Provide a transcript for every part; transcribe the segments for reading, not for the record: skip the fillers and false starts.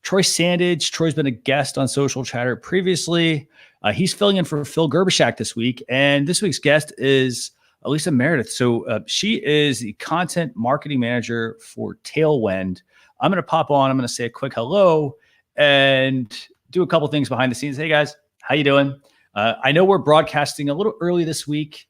Troy Sandage. Troy's been a guest on Social Chatter previously. He's filling in for Phil Gerbishak this week. And this week's guest is Elisa Meredith. So she is the content marketing manager for Tailwind. I'm going to pop on. I'm going to say a quick hello and do a couple things behind the scenes. Hey, guys. How you doing? I know we're broadcasting a little early this week.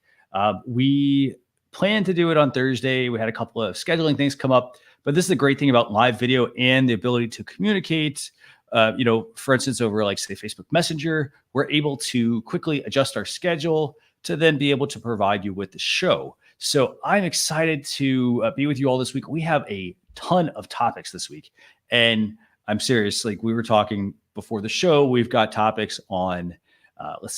We planned to do it on Thursday. We had a couple of scheduling things come up. But this is the great thing about live video and the ability to communicate. For instance, over like say Facebook Messenger, we're able to quickly adjust our schedule to then be able to provide you with the show. So I'm excited to be with you all this week. We have a ton of topics this week, and I'm serious. Like we were talking before the show, we've got topics on.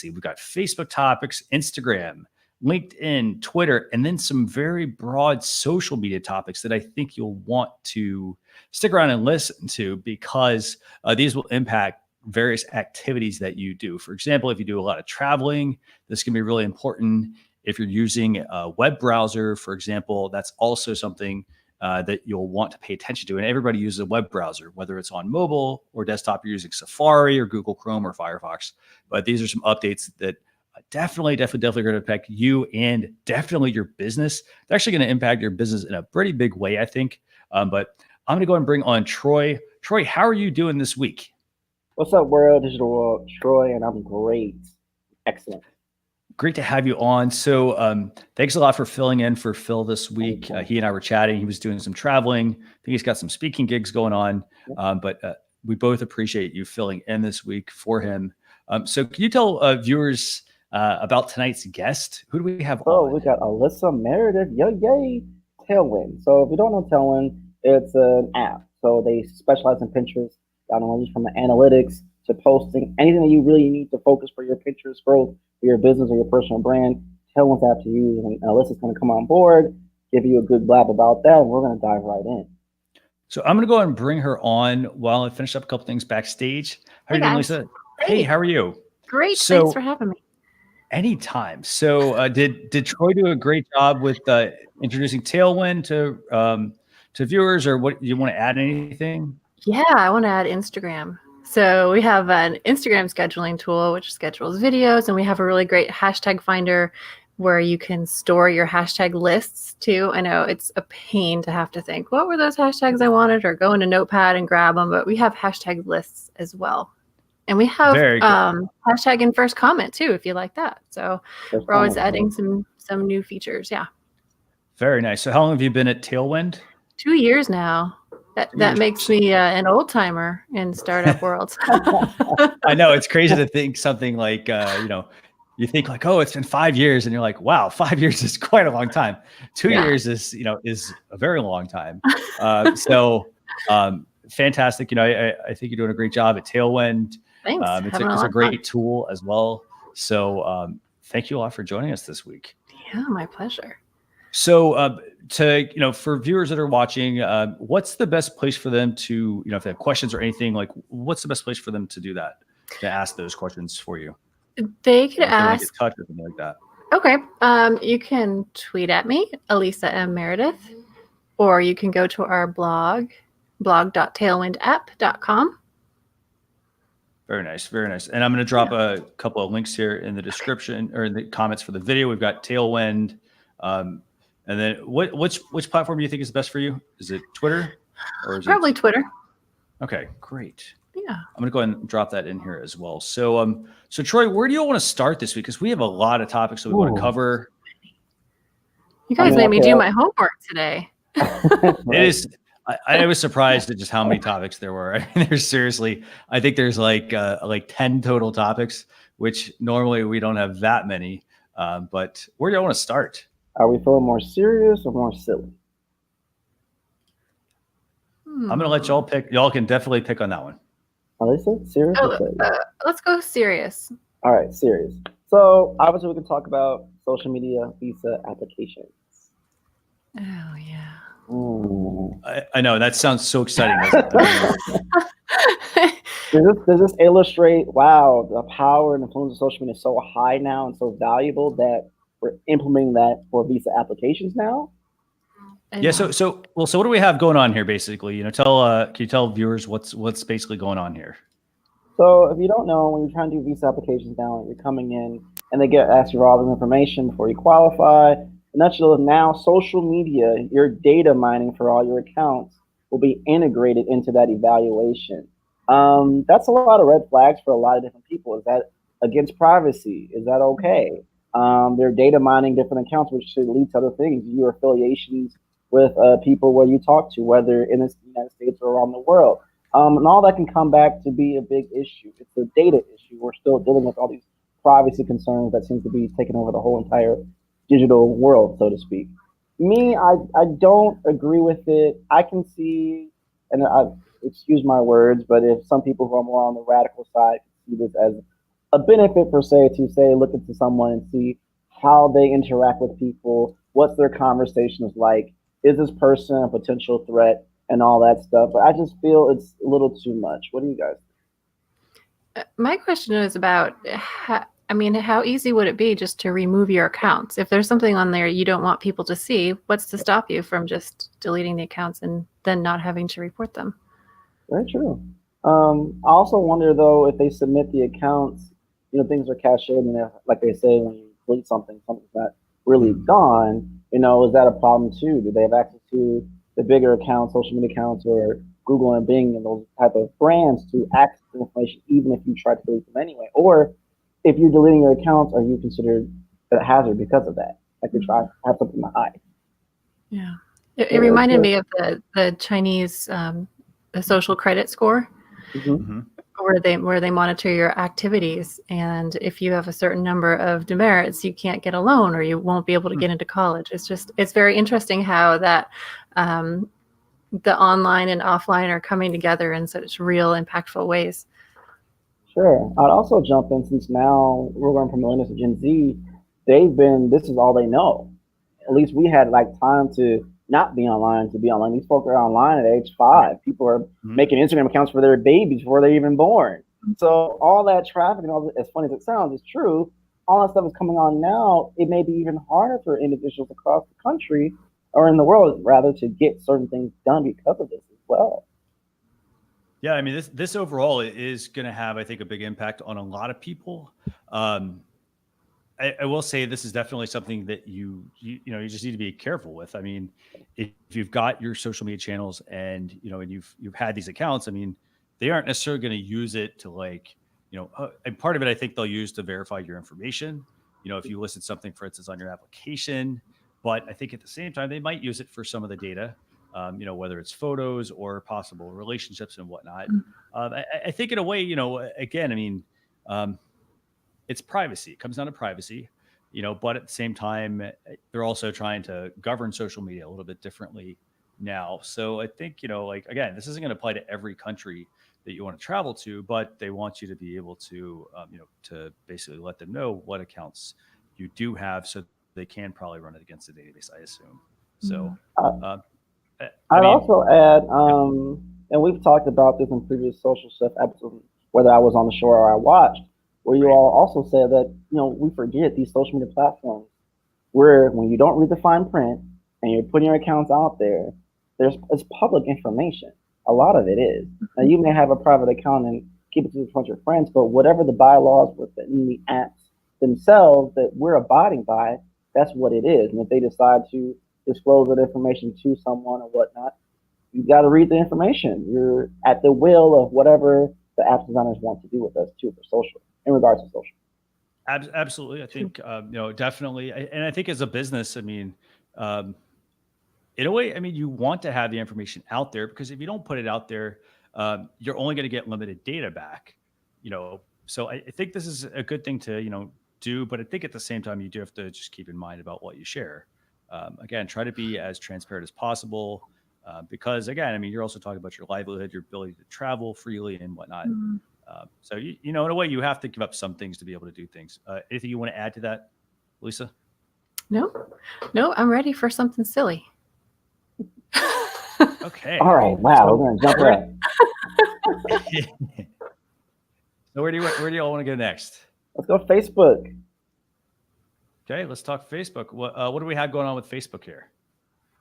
We've got Facebook topics, Instagram, LinkedIn, Twitter, and then some very broad social media topics that I think you'll want to stick around and listen to because these will impact various activities that you do. For example, if you do a lot of traveling, this can be really important. If you're using a web browser, for example, that's also something that you'll want to pay attention to. And everybody uses a web browser, whether it's on mobile or desktop, you're using Safari or Google Chrome or Firefox. But these are some updates that definitely going to affect you and definitely your business. They're actually going to impact your business in a pretty big way, I think. But I'm going to go ahead and bring on Troy. Troy, how are you doing this week? What's up, world? Digital world, Troy, and I'm great. Excellent. Great to have you on. So thanks a lot for filling in for Phil this week. He and I were chatting. He was doing some traveling. I think he's got some speaking gigs going on. But we both appreciate you filling in this week for him. So can you tell viewers about tonight's guest? Who do we have on? We got Elisa Meredith, yay, Tailwind. So if you don't know Tailwind, it's an app. So they specialize in Pinterest, not only from the analytics to posting, anything that you really need to focus for your Pinterest growth, for your business or your personal brand. Tailwind's app to use, and Elisa's going to come on board, give you a good blab about that, and we're going to dive right in. So I'm going to go ahead and bring her on while I finish up a couple things backstage. How are you doing, Lisa? Hey, how are you? Great. Thanks for having me. Anytime. So did Troy do a great job with introducing Tailwind to viewers, or what, you want to add anything? Yeah, I want to add Instagram. So we have an Instagram scheduling tool, which schedules videos, and we have a really great hashtag finder where you can store your hashtag lists too. I know it's a pain to have to think, what were those hashtags I wanted, or go into Notepad and grab them, but we have hashtag lists as well. And we have hashtag in first comment too, if you like that. So we're always adding some new features. Yeah. Very nice. So how long have you been at Tailwind? 2 years now. That makes me an old timer in startup world. I know, it's crazy to think something like, you think like, oh, it's been 5 years, and you're like, wow, 5 years is quite a long time. 2 years is a very long time. Fantastic. I think you're doing a great job at Tailwind. Thanks. It's a great tool as well. So thank you a lot for joining us this week. Yeah, my pleasure. So for viewers that are watching, what's the best place for them to, if they have questions or anything, like what's the best place for them to do that, to ask those questions for you? They could ask. Get in touch or something like that. Okay. You can tweet at me, Elisa M. Meredith, or you can go to our blog, blog.tailwindapp.com. Very nice. Very nice. And I'm going to drop a couple of links here in the description or in the comments for the video. We've got Tailwind. And then which platform do you think is best for you? Is it Twitter? Or is Probably Twitter. Okay, great. Yeah. I'm going to go ahead and drop that in here as well. So, so Troy, where do you want to start this week? Because we have a lot of topics that we want to cover. You guys made me do my homework today. It is. I was surprised at just how many topics there were. I mean, I think there's like 10 total topics, which normally we don't have that many. But where do I want to start? Are we feeling more serious or more silly? I'm going to let y'all pick. Y'all can definitely pick on that one. Elisa, serious? Let's go serious. All right, serious. So obviously we can talk about social media visa applications. Oh, yeah. I know, that sounds so exciting. Does this illustrate, wow, the power and influence of social media is so high now and so valuable that we're implementing that for visa applications now? Yeah. So what do we have going on here? Basically, can you tell viewers what's basically going on here? So if you don't know, when you're trying to do visa applications now, you're coming in and they get asked you for all this information before you qualify. And that's now social media, your data mining for all your accounts will be integrated into that evaluation. That's a lot of red flags for a lot of different people. Is that against privacy? Is that okay? They're data mining different accounts, which should lead to other things. Your affiliations with people where you talk to, whether in the United States or around the world. And all that can come back to be a big issue. It's a data issue. We're still dealing with all these privacy concerns that seem to be taking over the whole entire digital world, so to speak. Me, I don't agree with it. I can see, and excuse my words, but if some people who are more on the radical side see this as a benefit per se, to say, look into someone and see how they interact with people, what's their conversations like, is this person a potential threat, and all that stuff. But I just feel it's a little too much. What do you guys think? My question is about, how easy would it be just to remove your accounts? If there's something on there you don't want people to see, what's to stop you from just deleting the accounts and then not having to report them? Very true. I also wonder, though, if they submit the accounts, things are cached, and like they say, when you delete something's not really gone, is that a problem too? Do they have access to the bigger accounts, social media accounts, or Google and Bing and those type of brands to access the information, even if you try to delete them anyway? Or if you're deleting your accounts, are you considered a hazard because of that? Like you try to have something to hide. Yeah. It reminded me of the Chinese the social credit score, where they monitor your activities, and if you have a certain number of demerits, you can't get a loan or you won't be able to get into college. It's very interesting how that the online and offline are coming together in such real impactful ways. Sure. I'd also jump in, since now we're going from millennials to Gen Z. This is all they know. At least we had time to not be online, to be online. These folks are online at age 5. People are making Instagram accounts for their babies before they're even born. So all that traffic, and all, as funny as it sounds, is true. All that stuff is coming on now. It may be even harder for individuals across the country, or in the world rather, to get certain things done because of this as well. Yeah, I mean, this overall is going to have, I think, a big impact on a lot of people. I will say this is definitely something that you just need to be careful with. I mean, if you've got your social media channels and and you've had these accounts, I mean, they aren't necessarily going to use it to and part of it I think they'll use to verify your information. If you listed something, for instance, on your application, but I think at the same time they might use it for some of the data. Whether it's photos or possible relationships and whatnot. I think in a way, again, I mean, it's privacy. It comes down to privacy, but at the same time, they're also trying to govern social media a little bit differently now. So I think, again, this isn't going to apply to every country that you want to travel to, but they want you to be able to, to basically let them know what accounts you do have, so they can probably run it against the database, I assume. So, I'd also add, and we've talked about this in previous social stuff episodes, whether I was on the show or I watched, where you all also said that, we forget these social media platforms where when you don't read the fine print and you're putting your accounts out there, it's public information. A lot of it is. Now, you may have a private account and keep it to a bunch of friends, but whatever the bylaws within the apps themselves that we're abiding by, that's what it is. And if they decide to disclose that information to someone or whatnot, you got to read the information. You're at the will of whatever the app designers want to do with us too, for social, in regards to social. Absolutely. I think, definitely. And I think as a business, I mean, in a way, I mean, you want to have the information out there, because if you don't put it out there, you're only going to get limited data back, So I think this is a good thing to, do, but I think at the same time, you do have to just keep in mind about what you share. Again, try to be as transparent as possible, because again, I mean, you're also talking about your livelihood, your ability to travel freely and whatnot. So, in a way, you have to give up some things to be able to do things. Anything you want to add to that, Lisa? No, I'm ready for something silly. Okay. All right. Wow. We're going to jump right. So where do you all want to go next? Let's go Facebook. Okay, let's talk Facebook. What do we have going on with Facebook here?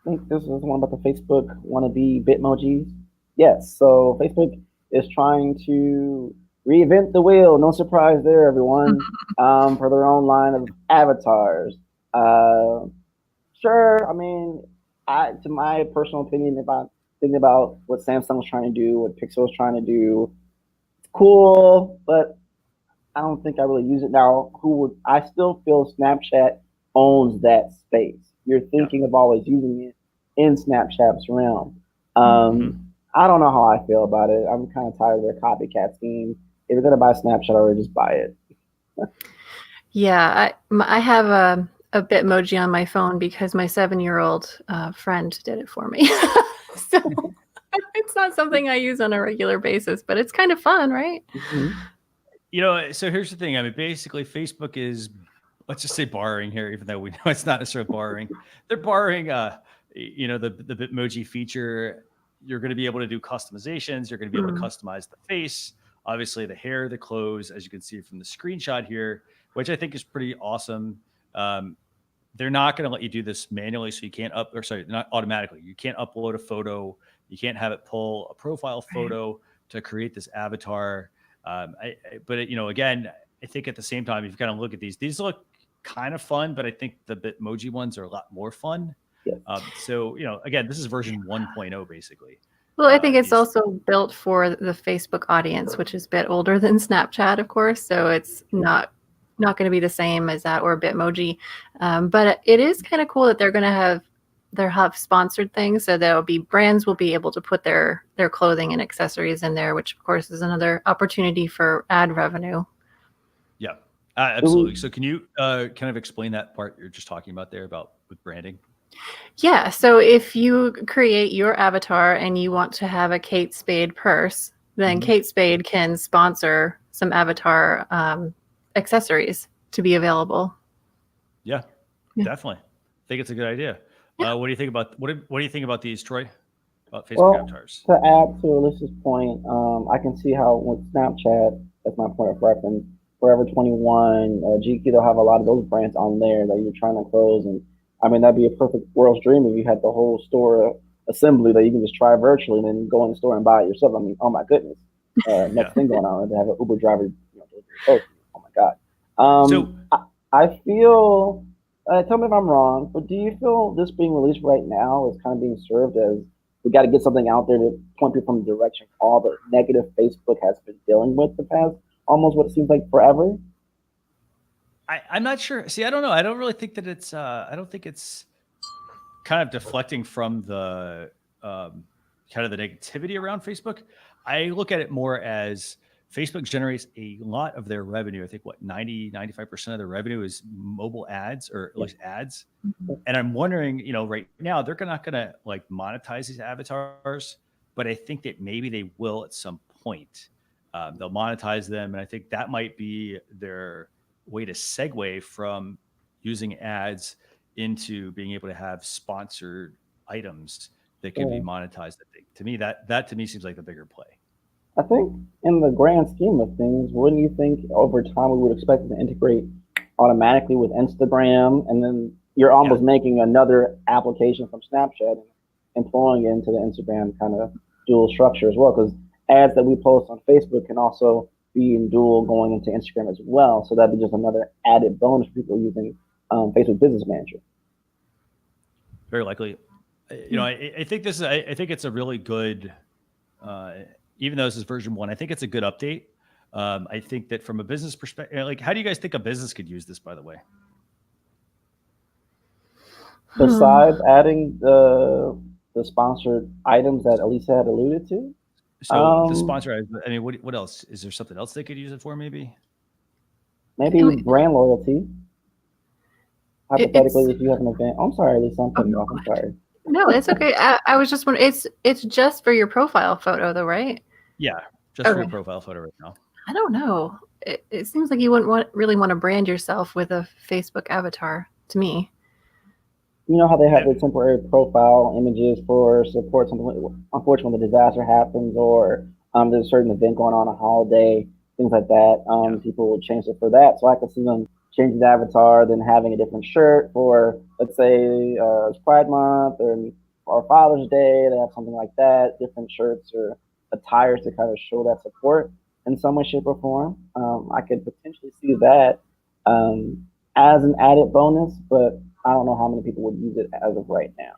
think this is one about the Facebook wannabe Bitmojis. Yes, so Facebook is trying to reinvent the wheel. No surprise there, everyone. For their own line of avatars. Uh, sure, I mean, to my personal opinion, if I'm thinking about what Samsung was trying to do, what Pixel was trying to do, it's cool, but I don't think I really use it now. Who would I still feel Snapchat owns that space? You're Yeah. thinking of always using it in Snapchat's realm. Mhm. I don't know how I feel about it. I'm kind of tired of their copycat scheme. If you're gonna buy Snapchat already, just buy it. Yeah, I have a Bitmoji on my phone because my 7-year-old friend did it for me. So it's not something I use on a regular basis, but it's kind of fun, right? Mhm. So here's the thing. I mean, basically, Facebook is, let's just say, borrowing here, even though we know it's not necessarily borrowing. They're borrowing, the Bitmoji feature. You're going to be able to do customizations. You're going to be able to customize the face, obviously the hair, the clothes, as you can see from the screenshot here, which I think is pretty awesome. Um, they're not going to let you do this manually, so you can't not automatically. You can't upload a photo. You can't have it pull a profile photo to create this avatar. But again, I think at the same time, if you kind of look at these look kind of fun, but I think the Bitmoji ones are a lot more fun. Yes. So again, this is version 1.0 basically. Well, I think it's These, also built for the Facebook audience, which is a bit older than Snapchat, of course. So it's not going to be the same as that or Bitmoji. But it is kind of cool that they're going to have sponsored things. So there'll be brands will be able to put their clothing and accessories in there, which of course is another opportunity for ad revenue. yeah, absolutely. So can you kind of explain that part you're just talking about there about with branding? Yeah, so if you create your avatar and you want to have a Kate Spade purse, then Kate Spade can sponsor some avatar accessories to be available. Yeah, definitely. I think it's a good idea. What do you think about what do you think about these, Troy? About Facebook Well, avatars? to add to Alyssa's point, I can see how with Snapchat, that's my point of reference. Forever 21, GQ, they'll have a lot of those brands on there that you're trying to close, and I mean that'd be a perfect world's dream if you had the whole store assembly that you can just try virtually and then go in the store and buy it yourself. I mean, oh my goodness, next thing going on, to have an Uber driver, deliver your clothes. Oh my God. So I feel. Tell me if I'm wrong, but do you feel this being released right now is kind of being served as we got to get something out there to point people in the direction of all the negative Facebook has been dealing with the past almost what it seems like forever? I'm not sure. See, I don't know. I don't really think that it's. I don't think it's kind of deflecting from the kind of the negativity around Facebook. I look at it more as Facebook generates a lot of their revenue. I think 95% of their revenue is mobile ads or at least ads. And I'm wondering, right now they're not going to like monetize these avatars, but I think that maybe they will at some point. They'll monetize them, and I think that might be their way to segue from using ads into being able to have sponsored items that could be Yeah. monetized. I think to me that to me seems like the bigger play. I think in the grand scheme of things, wouldn't you think over time we would expect it to integrate automatically with Instagram, and then you're Yeah, almost making another application from Snapchat and employing it into the Instagram kind of dual structure as well? Because ads that we post on Facebook can also be in dual going into Instagram as well. So that'd be just another added bonus for people using Facebook Business Manager. very likely. I think this is. I think it's a really good. Uh, Even though this is version 1, I think it's a good update. I think that from a business perspective, like, how do you guys think a business could use this? By the way, Besides adding the sponsored items that Elisa had alluded to, so the sponsor. I mean, what else? Is there something else they could use it for? Maybe. maybe brand loyalty. It's Hypothetically, if you have an event, I'm sorry, Lisa, I'm cutting you off. I'm sorry. no, it's okay. I was just wondering. It's just for your profile photo, though, right? Yeah, just for your Okay. profile photo right now. I don't know. It seems like you wouldn't really want to brand yourself with a Facebook avatar to me. You know how they have the temporary profile images for support something. Unfortunately, when the disaster happens or there's a certain event going on, a holiday, things like that. Yeah. People will change it for that. So I could see them changing the avatar, then having a different shirt for, let's say, it's Pride Month or Father's Day. They have something like that, different shirts or attires to kind of show that support in some way, shape, or form. I could potentially see that as an added bonus, but I don't know how many people would use it as of right now.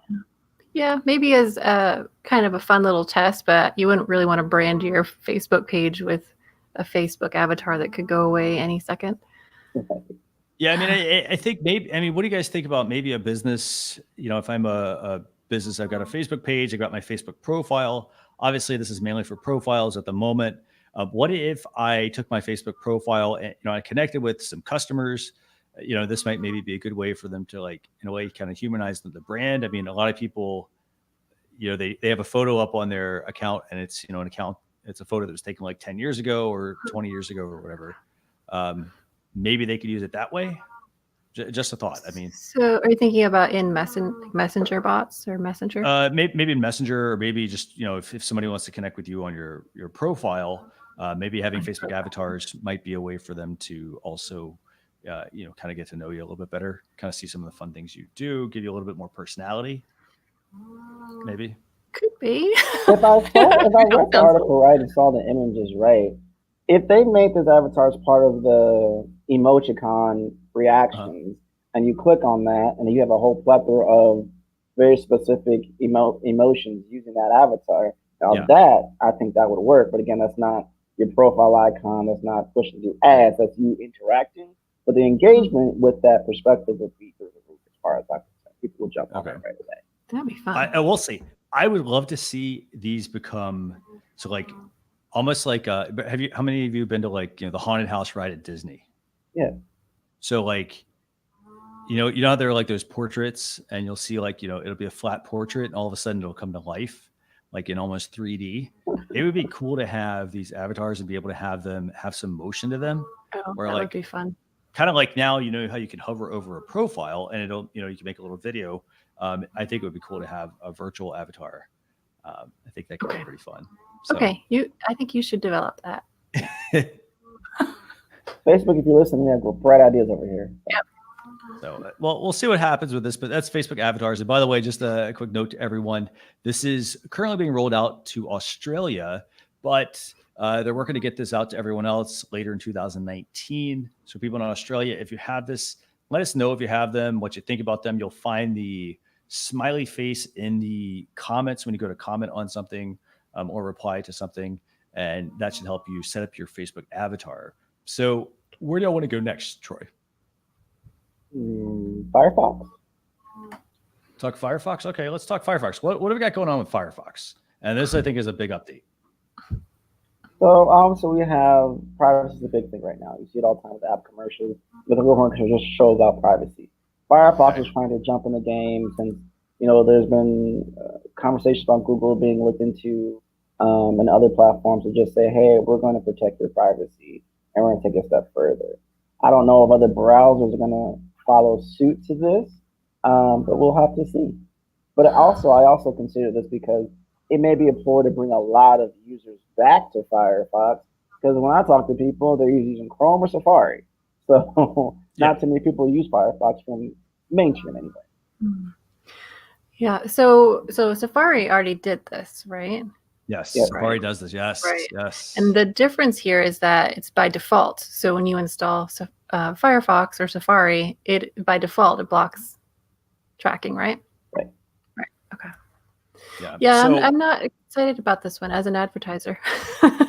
Yeah, maybe as a kind of a fun little test, but you wouldn't really want to brand your Facebook page with a Facebook avatar that could go away any second. Yeah, I mean, I think maybe, I mean, what do you guys think about maybe a business, you know, if I'm a business, I've got a Facebook page, I've got my Facebook profile. Obviously, this is mainly for profiles at the moment. What if I took my Facebook profile and, you know, I connected with some customers? You know, this might maybe be a good way for them to, like, in a way, kind of humanize the brand. I mean, a lot of people, you know, they have a photo up on their account and it's, you know, it's a photo that was taken like 10 years ago or 20 years ago or whatever. Maybe they could use it that way. Just a thought. I mean, so are you thinking about in messenger bots or messenger? Maybe in Messenger, or maybe just, you know, if somebody wants to connect with you on your profile, maybe having Facebook avatars might be a way for them to also, you know, kind of get to know you a little bit better, kind of see some of the fun things you do, give you a little bit more personality. Maybe. Could be. If I read the article right and saw the images right, if they made this avatar as part of the emoticon reactions, and you click on that, and you have a whole plethora of very specific emotions using that avatar. Now that, I think that would work. But again, that's not your profile icon. That's not pushing you ads. That's you interacting. But the engagement with that perspective would be through the roof as far as I'm concerned. People will jump on that right away. That'd be fun. I will say, I would love to see these become, so like, almost like, how many of you have been to, like, you know, the haunted house ride at Disney? Yeah. So like, you know how there are like those portraits and you'll see, like, you know, it'll be a flat portrait and all of a sudden it'll come to life, like in almost 3D. It would be cool to have these avatars and be able to have them have some motion to them. Oh, or that like, would be fun. Kind of like now, you know how you can hover over a profile and it'll, you know, you can make a little video. I think it would be cool to have a virtual avatar. I think that could be pretty fun. So. Okay, I think you should develop that. Facebook, if you're listening, we have bright ideas over here. Yep. So, well, we'll see what happens with this, but that's Facebook avatars. And by the way, just a quick note to everyone, this is currently being rolled out to Australia, but they're working to get this out to everyone else later in 2019. So people in Australia, if you have this, let us know if you have them, what you think about them. You'll find the smiley face in the comments when you go to comment on something or reply to something, and that should help you set up your Facebook avatar. So where do y'all want to go next, Troy? Firefox. Talk Firefox? Okay, let's talk Firefox. What have we got going on with Firefox? And this, I think, is a big update. So we have privacy is a big thing right now. You see it all the time with app commercials. But the real one just shows out privacy. Firefox is trying to jump in the game since, you know, there's been conversations about Google being looked into and other platforms to just say, hey, we're going to protect your privacy and we're going to take a step further. I don't know if other browsers are going to follow suit to this, but we'll have to see. But I also consider this because it may be a ploy to bring a lot of users back to Firefox, because when I talk to people, they're using Chrome or Safari. So not too many people use Firefox from mainstream anyway. Yeah. So Safari already did this, right? Yes. Yeah, Safari does this. Yes. Right. Yes. And the difference here is that it's by default. So when you install Firefox or Safari, by default it blocks tracking, right? Right. Right. Okay. Yeah. So, I'm not excited about this one as an advertiser.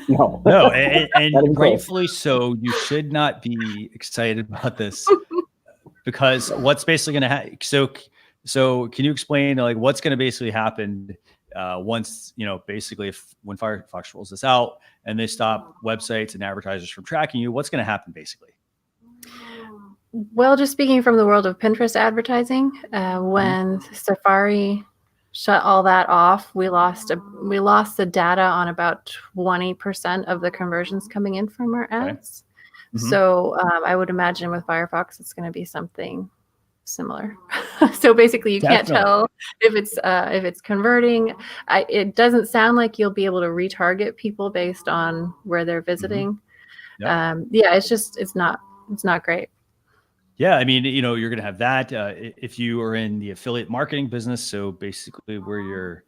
No, and rightfully so. You should not be excited about this because what's basically going to happen. So can you explain, like, what's going to basically happen once, you know, basically when Firefox rolls this out and they stop websites and advertisers from tracking you, what's going to happen basically? Well, just speaking from the world of Pinterest advertising, when Safari shut all that off, we lost the data on about 20% of the conversions coming in from our ads. Okay. So I would imagine with Firefox, it's going to be something similar. So basically, you can't tell if it's converting. It doesn't sound like you'll be able to retarget people based on where they're visiting. Yep. It's not great. Yeah, I mean, you're going to have that if you are in the affiliate marketing business. So basically, where you're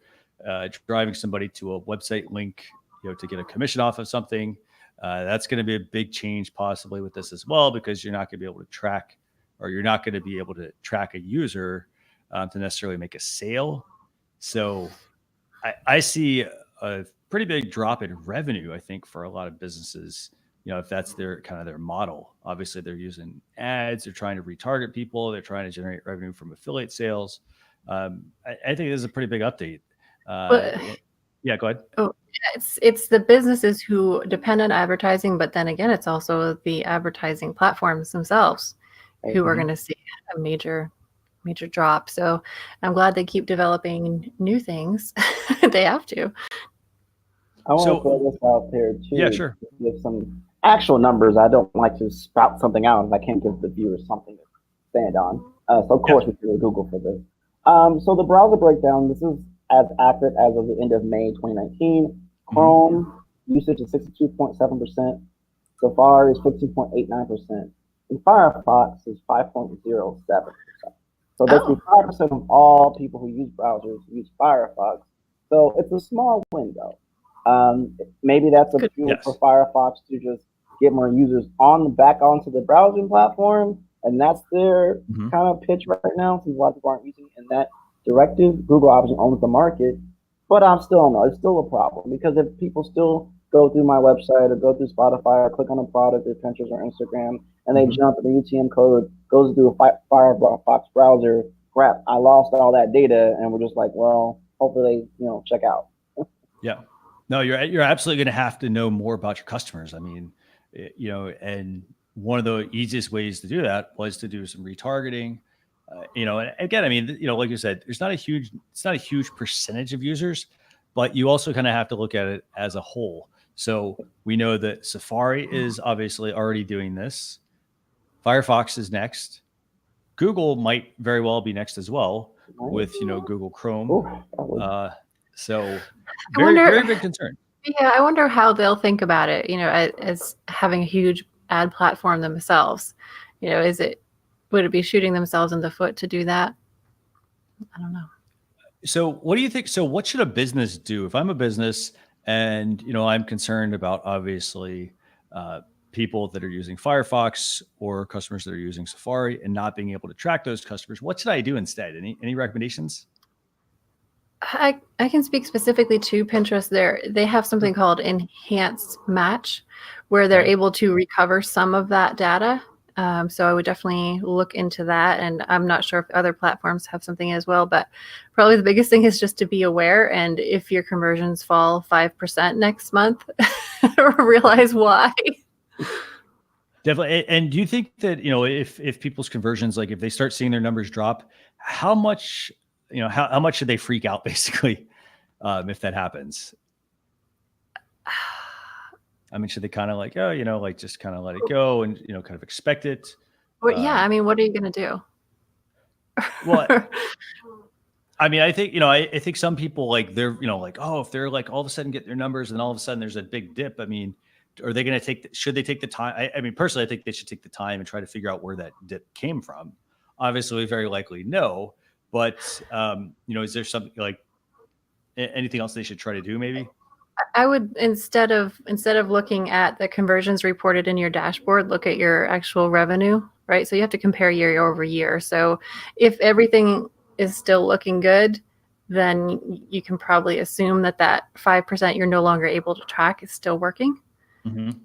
driving somebody to a website link, to get a commission off of something, that's going to be a big change possibly with this as well, because you're not going to be able to track, or you're not going to be able to track a user to necessarily make a sale. So I see a pretty big drop in revenue, I think, for a lot of businesses. If that's their kind of their model. Obviously, they're using ads, they're trying to retarget people, they're trying to generate revenue from affiliate sales. I think this is a pretty big update. But Yeah, go ahead. oh, yeah, it's the businesses who depend on advertising, but then again, it's also the advertising platforms themselves who are going to see a major drop. So I'm glad they keep developing new things. They have to. I want to throw this out there too. Yeah, sure. Give some actual numbers. I don't like to spout something out if I can't give the viewers something to stand on. So of course we can Google for this. So the browser breakdown, this is as accurate as of the end of May 2019. Chrome usage is 62.7%. Safari is 15.89%. And Firefox is 5.07%. So basically 5% of all people who use browsers use Firefox. So it's a small window. Maybe that's a fuel for Firefox to just get more users back onto the browsing platform, and that's their kind of pitch right now, since a lot of people aren't using it in that directive. Google obviously owns the market, but I still don't know. It's still a problem, because if people still go through my website or go through Spotify or click on a product or Pinterest or Instagram, and they jump and the UTM code goes through a Firefox browser, crap, I lost all that data, and we're just like, well, hopefully they check out. Yeah. No, you're absolutely going to have to know more about your customers. I mean, and one of the easiest ways to do that was to do some retargeting. And again, I mean, like you said, it's not a huge percentage of users, but you also kind of have to look at it as a whole. So we know that Safari is obviously already doing this. Firefox is next. Google might very well be next as well with, Google Chrome. So very big concern. Yeah, I wonder how they'll think about it, as having a huge ad platform themselves. Would it be shooting themselves in the foot to do that? I don't know. So what do you think? So what should a business do? If I'm a business and, I'm concerned about obviously people that are using Firefox or customers that are using Safari and not being able to track those customers, what should I do instead? Any recommendations? I can speak specifically to Pinterest. They have something called enhanced match, where they're able to recover some of that data. So I would definitely look into that. And I'm not sure if other platforms have something as well, but probably the biggest thing is just to be aware. And if your conversions fall 5% next month, realize why. Definitely. And do you think that, if people's conversions, like if they start seeing their numbers drop, how much, how much should they freak out basically if that happens? I mean, should they kind of like, just kind of let it go and, kind of expect it? Well, yeah. I mean, what are you going to do? Well, I mean, I think, I think some people like they're, like, oh, if they're like all of a sudden get their numbers and all of a sudden there's a big dip. I mean, are they going to should they take the time? I mean, personally, I think they should take the time and try to figure out where that dip came from. Obviously, we very likely know, but, is there something like anything else they should try to do maybe? I would, instead of looking at the conversions reported in your dashboard, look at your actual revenue, right? So you have to compare year over year. So if everything is still looking good, then you can probably assume that 5% you're no longer able to track is still working.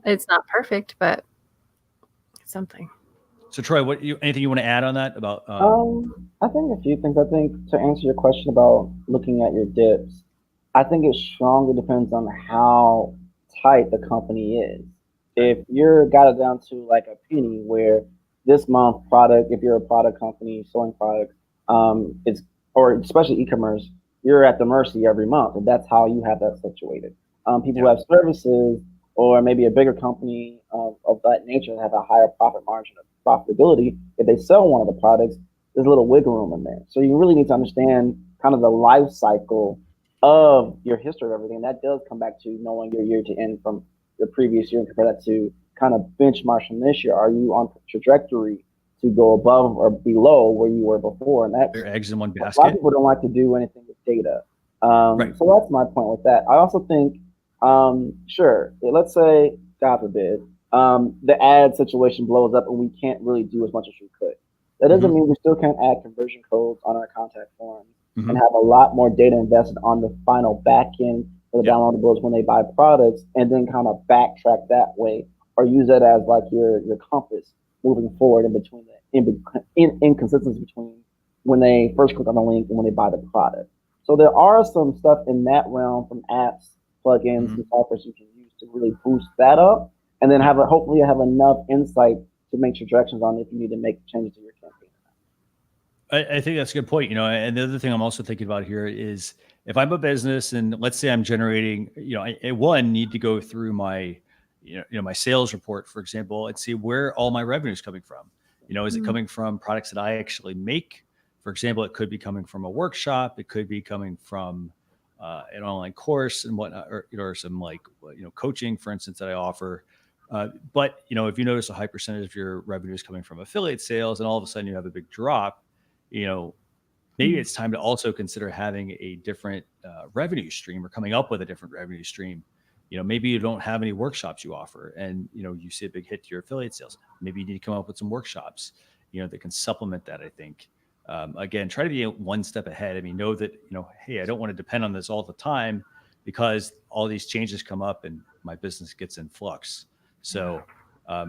It's not perfect, but it's something. So Troy, anything you want to add on that about? I think a few things. I think to answer your question about looking at your dips, I think it strongly depends on how tight the company is. If you're got it down to like a penny, where this month product, if you're a product company selling products, or especially e-commerce, you're at the mercy every month, and that's how you have that situated. People who have services, or maybe a bigger company of that nature that have a higher profit margin of profitability, if they sell one of the products, there's a little wiggle room in there. So you really need to understand kind of the life cycle of your history of everything. That does come back to knowing your year to end from the previous year and compare that to kind of benchmark from this year. Are you on trajectory to go above or below where you were before. And that's Your eggs in one a lot of basket. people don't like to do anything with data. Right. So that's my point with that. I also think, sure, let's say, God forbid, the ad situation blows up and we can't really do as much as we could. That doesn't mean we still can't add conversion codes on our contact forms and have a lot more data invested on the final back end for the downloadables when they buy products, and then kind of backtrack that way, or use it as like your compass moving forward in between the inconsistencies between when they first click on the link and when they buy the product. So there are some stuff in that realm from apps, plugins, and software you can use to really boost that up, and then hopefully have enough insight to make your directions on if you need to make changes to your campaign. I think that's a good point. And the other thing I'm also thinking about here is if I'm a business and let's say I'm generating, I need to go through my, my sales report, for example, and see where all my revenue is coming from. Is it coming from products that I actually make? For example, it could be coming from a workshop. It could be coming from an online course and whatnot, or some coaching, for instance, that I offer. But if you notice a high percentage of your revenue is coming from affiliate sales, and all of a sudden you have a big drop, maybe it's time to also consider having a different revenue stream, or coming up with a different revenue stream. Maybe you don't have any workshops you offer, and you see a big hit to your affiliate sales. Maybe you need to come up with some workshops, that can supplement that. I think again, try to be one step ahead. I mean, know that hey, I don't want to depend on this all the time, because all these changes come up and my business gets in flux. So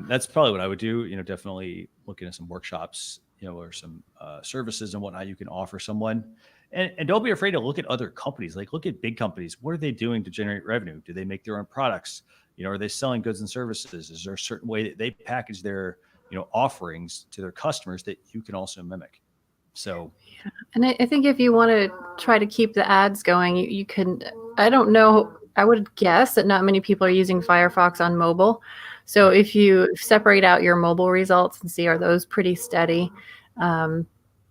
that's probably what I would do. Definitely looking at some workshops, or some services and whatnot you can offer someone. And don't be afraid to look at other companies. Like, look at big companies. What are they doing to generate revenue? Do they make their own products? Are they selling goods and services? Is there a certain way that they package their, offerings to their customers that you can also mimic? So, yeah. And I think if you want to try to keep the ads going, you can, I don't know, I would guess that not many people are using Firefox on mobile. So if you separate out your mobile results and see, are those pretty steady,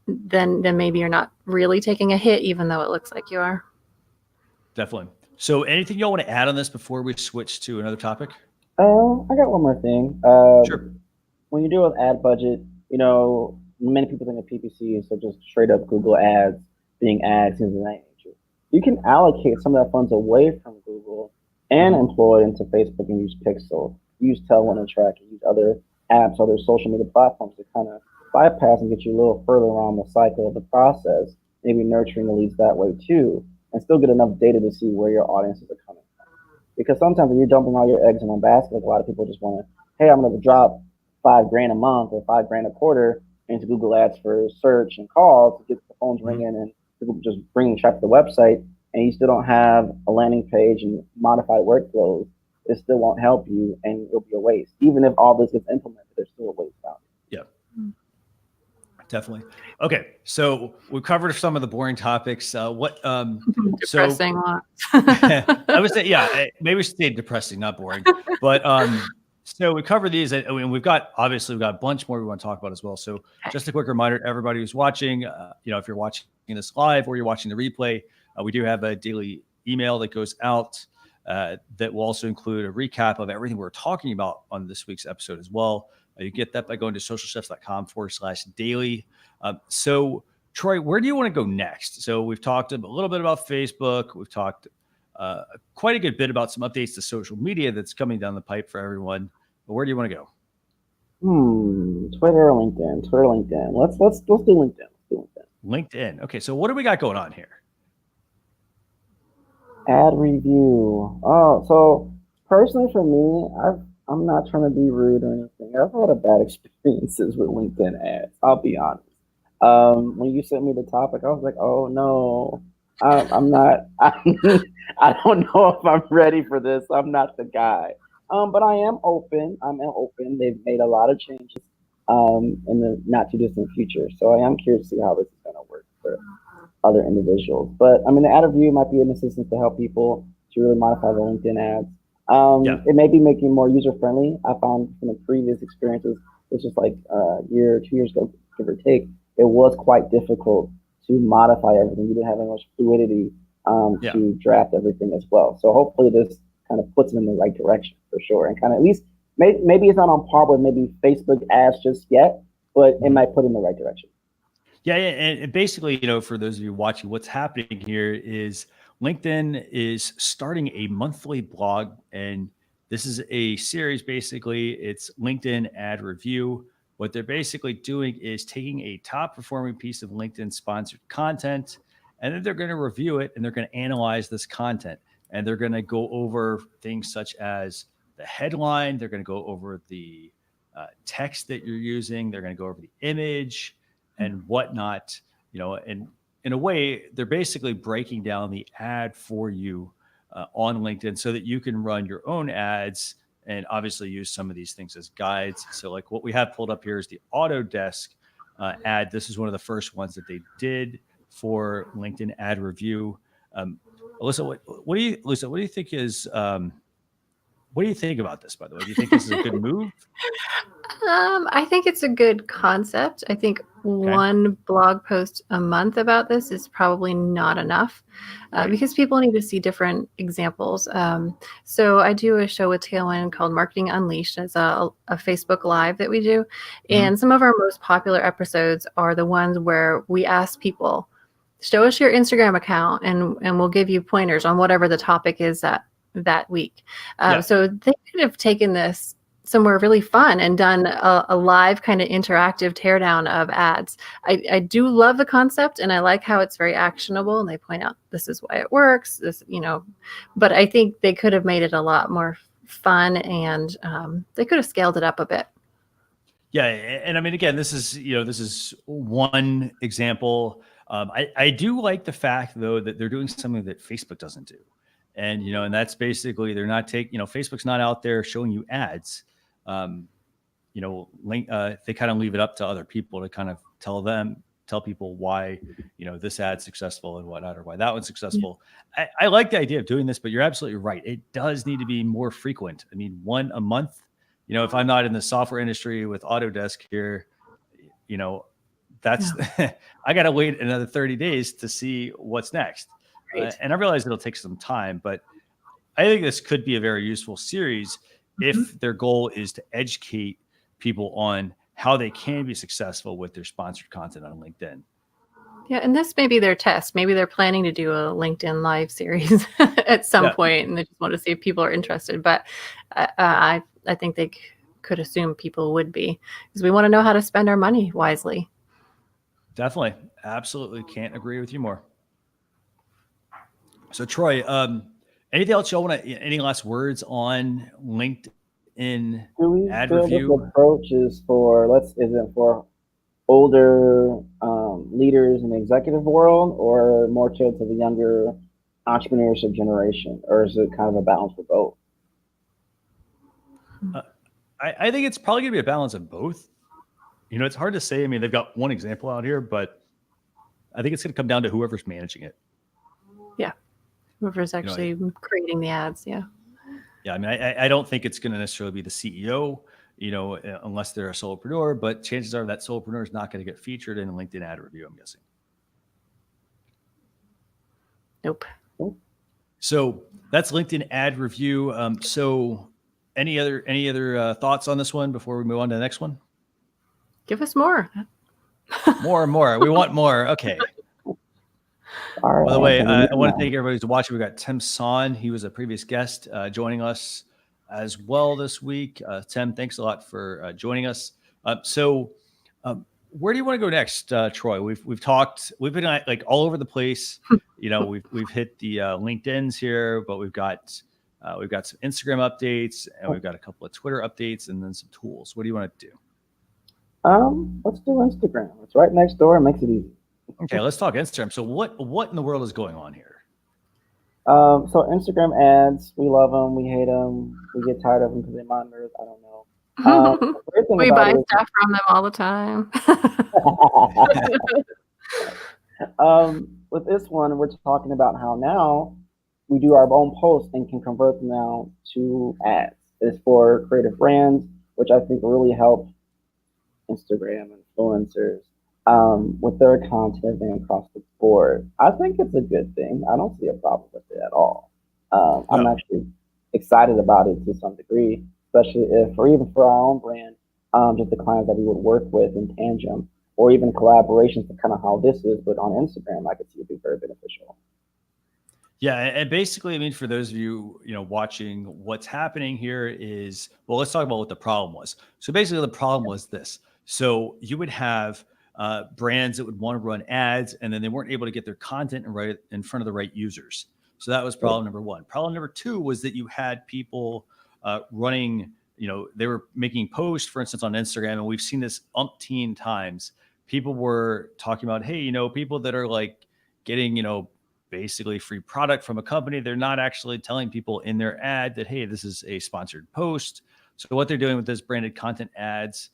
then maybe you're not really taking a hit, even though it looks like you are. Definitely. So anything y'all want to add on this before we switch to another topic? I got one more thing. Sure. When you deal with ad budget, many people think of PPC, so just straight up Google ads being ads, things of that nature. You can allocate some of that funds away from Google and employ it into Facebook and use Pixel, use Tailwind and Track, and use other apps, other social media platforms to kind of bypass and get you a little further along the cycle of the process, maybe nurturing the leads that way too, and still get enough data to see where your audiences are coming from. Because sometimes when you're dumping all your eggs in one basket, like a lot of people just want to, hey, I'm going to drop $5,000 a month or $5,000 a quarter into Google Ads for search and calls to get the phones ringing and people just bringing traffic to the website, and you still don't have a landing page and modified workflows. It still won't help you, and it'll be a waste. Even if all this gets implemented, there's still a waste out there. Yeah, definitely. Okay, so we covered some of the boring topics. Depressing lots. I would say, maybe we should say depressing, not boring. But so we covered these. I mean, we've got a bunch more we want to talk about as well. So just a quick reminder to everybody who's watching, if you're watching this live or you're watching the replay, we do have a daily email that goes out that will also include a recap of everything we're talking about on this week's episode as well. You get that by going to socialchefs.com/daily. So Troy, where do you want to go next? So we've talked a little bit about Facebook. We've talked quite a good bit about some updates to social media that's coming down the pipe for everyone. But where do you want to go? Twitter or LinkedIn? Twitter, LinkedIn. Let's do LinkedIn. LinkedIn. Okay, so what do we got going on here? Ad review. Oh, so personally for me, I'm not trying to be rude or anything. I've had a bad experiences with LinkedIn ads. I'll be honest. When you sent me the topic, I was like, oh no, I'm not. I don't know if I'm ready for this. I'm not the guy. But I am open. They've made a lot of changes in the not too distant future. So I am curious to see how this is going to work for other individuals. But I mean, the ad review might be an assistance to help people to really modify the LinkedIn ads. It may be making more user friendly. I found from the previous experiences, it's just like a year, 2 years ago, give or take, it was quite difficult to modify everything. You didn't have as much fluidity to draft everything as well. So hopefully this kind of puts them in the right direction for sure. And kind of at least maybe it's not on par with maybe Facebook ads just yet, but it might put in the right direction. Yeah, and basically, for those of you watching, what's happening here is LinkedIn is starting a monthly blog, and this is a series. Basically, it's LinkedIn ad review. What they're basically doing is taking a top performing piece of LinkedIn sponsored content, and then they're going to review it, and they're going to analyze this content, and they're going to go over things such as the headline. They're going to go over the text that you're using. They're going to go over the image and whatnot, and in a way, they're basically breaking down the ad for you on LinkedIn so that you can run your own ads and obviously use some of these things as guides. So like what we have pulled up here is the Autodesk ad. This is one of the first ones that they did for LinkedIn ad review. Alyssa, what do you think is, what do you think about this, by the way? Do you think this is a good move? I think it's a good concept. I think one blog post a month about this is probably not enough because people need to see different examples. So I do a show with Tailwind called Marketing Unleashed. It's a Facebook Live that we do. And some of our most popular episodes are the ones where we ask people, show us your Instagram account and we'll give you pointers on whatever the topic is that week. So they could have taken this somewhere really fun and done a live kind of interactive teardown of ads. I do love the concept and I like how it's very actionable and they point out this is why it works, but I think they could have made it a lot more fun and they could have scaled it up a bit. Yeah. And I mean, again, this is one example. I do like the fact though, that they're doing something that Facebook doesn't do. And, and that's basically, they're not Facebook's not out there showing you ads. They kind of leave it up to other people to kind of tell people why, this ad's successful and whatnot, or why that one's successful. Yeah. I like the idea of doing this, but you're absolutely right. It does need to be more frequent. I mean, one a month, if I'm not in the software industry with Autodesk here, that's, I got to wait another 30 days to see what's next. Right. And I realize it'll take some time, but I think this could be a very useful series if their goal is to educate people on how they can be successful with their sponsored content on LinkedIn. Yeah, and this may be their test. Maybe they're planning to do a LinkedIn Live series at some point, and they just want to see if people are interested. But I think they could assume people would be, because we want to know how to spend our money wisely. Definitely. Absolutely. Can't agree with you more. So Troy, anything else y'all want to, any last words on LinkedIn ad review? This approach is for older leaders in the executive world, or more to the younger entrepreneurship generation, or is it kind of a balance for both? I think it's probably going to be a balance of both. It's hard to say. I mean, they've got one example out here, but I think it's going to come down to whoever's managing it. Yeah. Whoever's actually creating the ads. Yeah. Yeah. I mean, I don't think it's going to necessarily be the CEO, unless they're a solopreneur, but chances are that solopreneur is not going to get featured in a LinkedIn ad review, I'm guessing. Nope. So that's LinkedIn ad review. So any other thoughts on this one before we move on to the next one? Give us more. More and more. We want more. Okay. By the way, I want to thank everybody who's watching. We got Tim Son. He was a previous guest joining us as well this week. Tim, thanks a lot for joining us. So where do you want to go next, Troy? We've talked. We've been like all over the place. We've hit the LinkedIn's here, but we've got some Instagram updates, and we've got a couple of Twitter updates, and then some tools. What do you want to do? Let's do Instagram. It's right next door. It makes it easy. Okay, let's talk Instagram. So what in the world is going on here? So Instagram ads, we love them, we hate them, we get tired of them because they monitor us. I don't know. We buy stuff from them all the time. With this one, we're talking about how now we do our own posts and can convert them now to ads. It's for creative brands, which I think really help Instagram influencers with their content and across the board. I think it's a good thing. I don't see a problem with it at all. I'm actually excited about it to some degree, especially if, or even for our own brand, just the clients that we would work with in tangent, or even collaborations to kind of how this is, but on Instagram, I could see it be very beneficial. Yeah, and basically, I mean, for those of you, watching, what's happening here is, well, let's talk about what the problem was. So basically, the problem was this. So you would have brands that would want to run ads, and then they weren't able to get their content right in front of the right users. So that was problem number one. Problem number two was that you had people running, they were making posts, for instance, on Instagram, and we've seen this umpteen times. People were talking about, hey, people that are like getting, basically free product from a company, they're not actually telling people in their ad that, hey, this is a sponsored post. So what they're doing with this branded content ads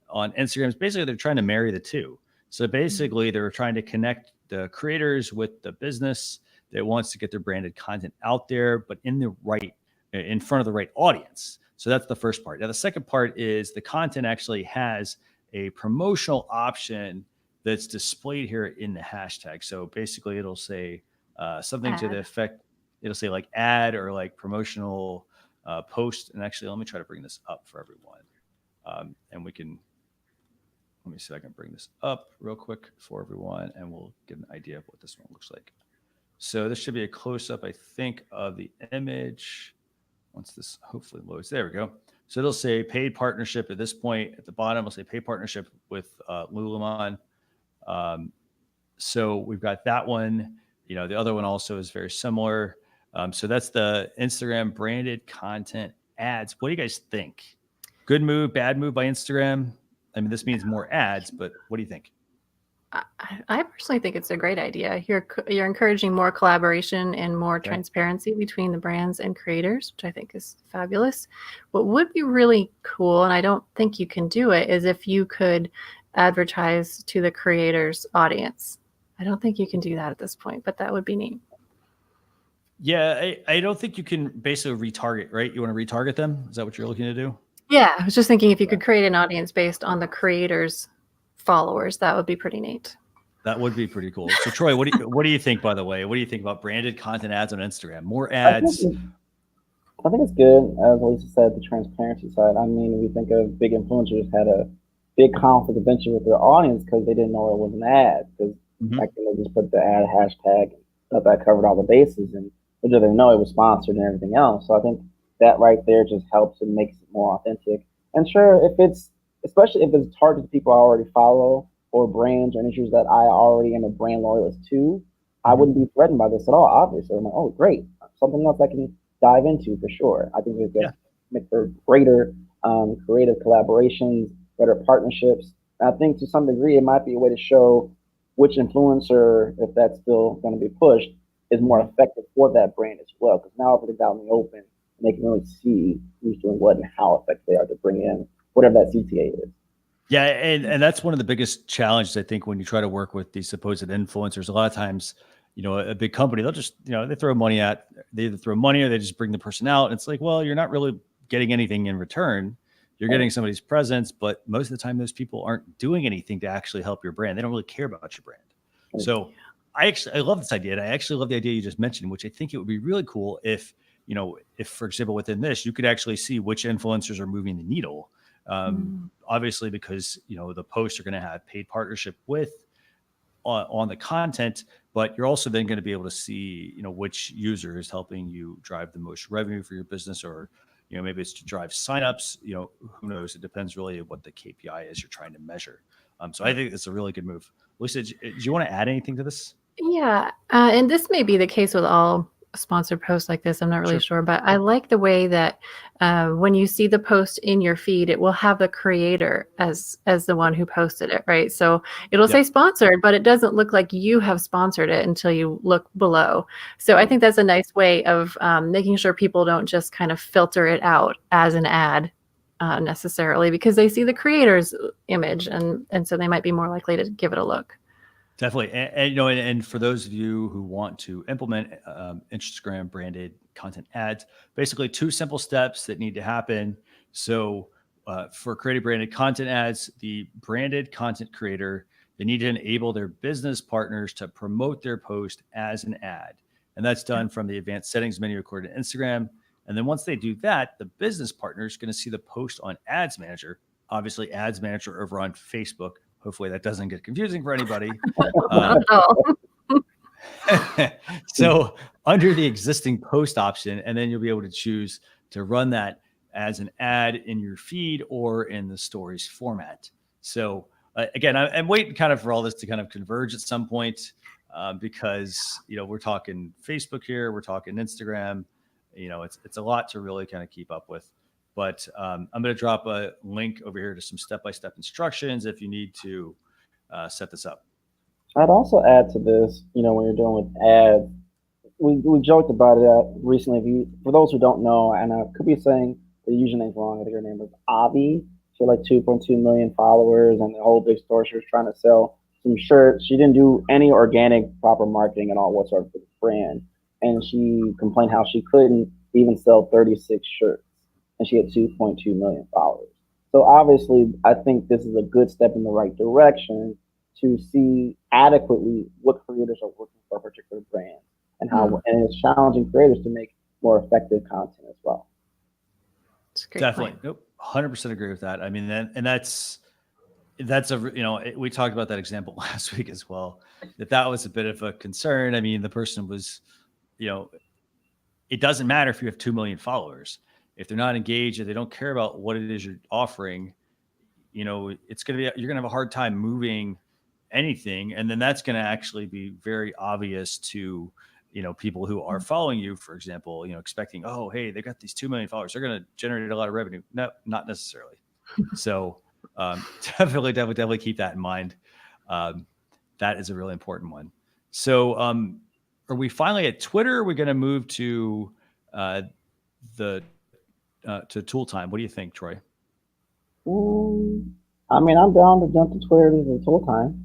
on Instagram is basically they're trying to marry the two. So basically they're trying to connect the creators with the business that wants to get their branded content out there, but in front of the right audience. So that's the first part. Now, the second part is the content actually has a promotional option that's displayed here in the hashtag. So basically it'll say, something to the effect, it'll say like ad or like promotional post. And actually, let me try to bring this up for everyone. And let me see if I can bring this up real quick for everyone, and we'll get an idea of what this one looks like. So this should be a close up, I think, of the image. Once this hopefully loads, there we go. So it'll say paid partnership at this point. At the bottom, it'll say paid partnership with Lululemon. So we've got that one. The other one also is very similar. So that's the Instagram branded content ads. What do you guys think? Good move, bad move by Instagram? I mean, this means more ads, but what do you think? I personally think it's a great idea. You're encouraging more collaboration and more transparency between the brands and creators, which I think is fabulous. What would be really cool, and I don't think you can do it, is if you could advertise to the creator's audience. I don't think you can do that at this point, but that would be neat. Yeah, I don't think you can basically retarget, right? You want to retarget them? Is that what you're looking to do? Yeah, I was just thinking if you could create an audience based on the creator's followers, that would be pretty neat. That would be pretty cool. So Troy, what do you think, by the way? What do you think about branded content ads on Instagram? More ads? I think it's good, as Lisa said, the transparency side. I mean, we think of big influencers had a big conflict of interest with their audience because they didn't know it was an ad. Because back then they just put the ad hashtag, and that covered all the bases, and they didn't know it was sponsored and everything else. So I think that right there just helps and makes it more authentic. And sure, especially if it's targeted to people I already follow or brands or issues that I already am a brand loyalist to, I wouldn't be threatened by this at all, obviously. I'm like, oh, great. Something else I can dive into for sure. I think it's make for greater creative collaborations, better partnerships. And I think to some degree, it might be a way to show which influencer, if that's still going to be pushed, is more effective for that brand as well. Because now if it's out in the open, they can really see who's doing what and how effective they are to bring in whatever that CTA is. Yeah, and that's one of the biggest challenges, I think, when you try to work with these supposed influencers. A lot of times, a big company, they'll just, they throw money they either throw money or they just bring the person out. And it's like, well, you're not really getting anything in return. You're getting somebody's presence, but most of the time those people aren't doing anything to actually help your brand. They don't really care about your brand. So I love this idea. And I actually love the idea you just mentioned, which I think it would be really cool if, if, for example, within this, you could actually see which influencers are moving the needle. Obviously, because, the posts are going to have paid partnership on the content, but you're also then going to be able to see, which user is helping you drive the most revenue for your business, or, maybe it's to drive signups, who knows? It depends really on what the KPI is you're trying to measure. So I think it's a really good move. Lisa, do you want to add anything to this? Yeah. And this may be the case with all sponsored posts like this. I'm not really sure, but I like the way that when you see the post in your feed, it will have the creator as the one who posted it, right? So it'll say sponsored, but it doesn't look like you have sponsored it until you look below. So I think that's a nice way of making sure people don't just kind of filter it out as an ad necessarily, because they see the creator's image, and so they might be more likely to give it a look. Definitely. And for those of you who want to implement Instagram branded content ads, basically 2 simple steps that need to happen. So for creating branded content ads, the branded content creator, they need to enable their business partners to promote their post as an ad. And that's done from the advanced settings menu according to Instagram. And then once they do that, the business partner is going to see the post on Ads Manager obviously ads manager over on Facebook. Hopefully that doesn't get confusing for anybody. Not at all. So under the existing post option, and then you'll be able to choose to run that as an ad in your feed or in the stories format. So again, I'm waiting kind of for all this to kind of converge at some point because, we're talking Facebook here, we're talking Instagram, it's a lot to really kind of keep up with. But I'm going to drop a link over here to some step-by-step instructions if you need to set this up. I'd also add to this, when you're dealing with ads, we joked about it recently. For those who don't know, and I could be saying the username's wrong, I think her name was Avi. She had like 2.2 million followers, and the whole big store, she was trying to sell some shirts. She didn't do any organic proper marketing at all whatsoever for the brand. And she complained how she couldn't even sell 36 shirts, and she had 2.2 million followers. So obviously, I think this is a good step in the right direction to see adequately what creators are working for a particular brand and how, and it's challenging creators to make more effective content as well. Definitely. Point. Nope. 100% agree with that. I mean, that's we talked about that example last week as well, that was a bit of a concern. I mean, the person was, it doesn't matter if you have 2 million followers. If they're not engaged, if they don't care about what it is you're offering, you're going to have a hard time moving anything. And then that's going to actually be very obvious to, people who are following you, for example, expecting, oh, hey, they got these 2 million followers, they're going to generate a lot of revenue. No, not necessarily. So definitely keep that in mind. That is a really important one. So are we finally at Twitter? Or are we going to move to to tool time? What do you think, Troy? I mean, I'm down to jump to Twitter to tool time.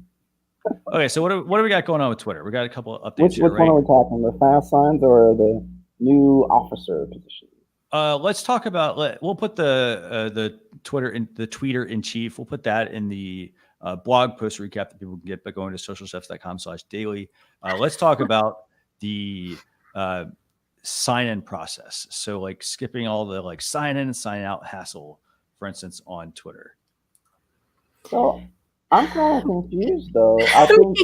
Okay, so what do we got going on with Twitter? We got a couple of updates. Which one are we talking? The fast signs or the new officer position? Let's talk about. We'll put the tweeter in chief. We'll put that in the blog post recap that people can get by going to socialchefs.com/daily. Let's talk about the sign-in process. So like skipping all the like sign in and sign out hassle, for instance, on Twitter. So I'm kind of confused though. I think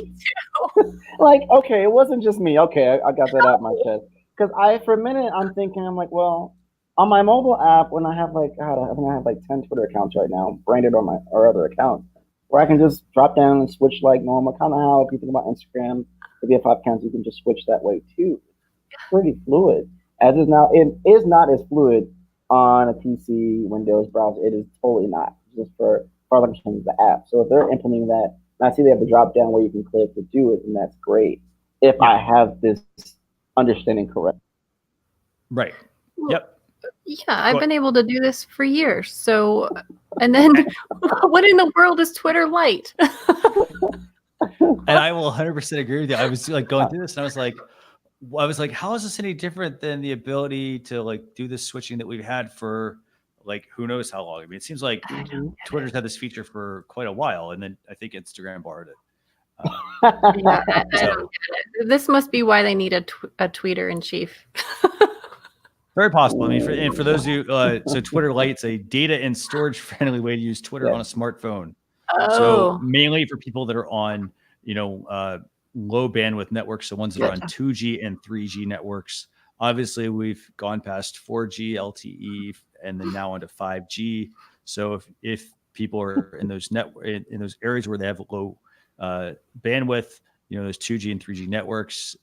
like, okay, it wasn't just me. Okay, I got that out of my chest. Because for a minute I'm thinking, I'm like, well, on my mobile app, when I have like, I have like 10 Twitter accounts right now, branded on my or other accounts, where I can just drop down and switch like normal, kind of how if you think about Instagram, if you have 5 accounts, you can just switch that way too. It's pretty fluid. As is now, it is not as fluid on a PC, Windows browser. It is totally not. Just for the app. So if they're implementing that, and I see they have the drop down where you can click to do it, and that's great. If I have this understanding correct. Right. Yep. Yeah, I've been able to do this for years. So, and then what in the world is Twitter Lite? And I will 100% agree with you. I was like going through this and I was like, how is this any different than the ability to like do this switching that we've had for like, who knows how long? I mean, it seems like Twitter's had this feature for quite a while. And then I think Instagram borrowed it. Yeah, I don't get it. This must be why they need a tweeter in chief. Very possible. I mean, for those of you, so Twitter Lite's a data and storage friendly way to use Twitter on a smartphone. Oh. So mainly for people that are on, low bandwidth networks, the ones that are on 2G and 3G networks. Obviously, we've gone past 4G LTE and then now onto 5G. So if people are in those in those areas where they have low bandwidth, those 2G and 3G networks,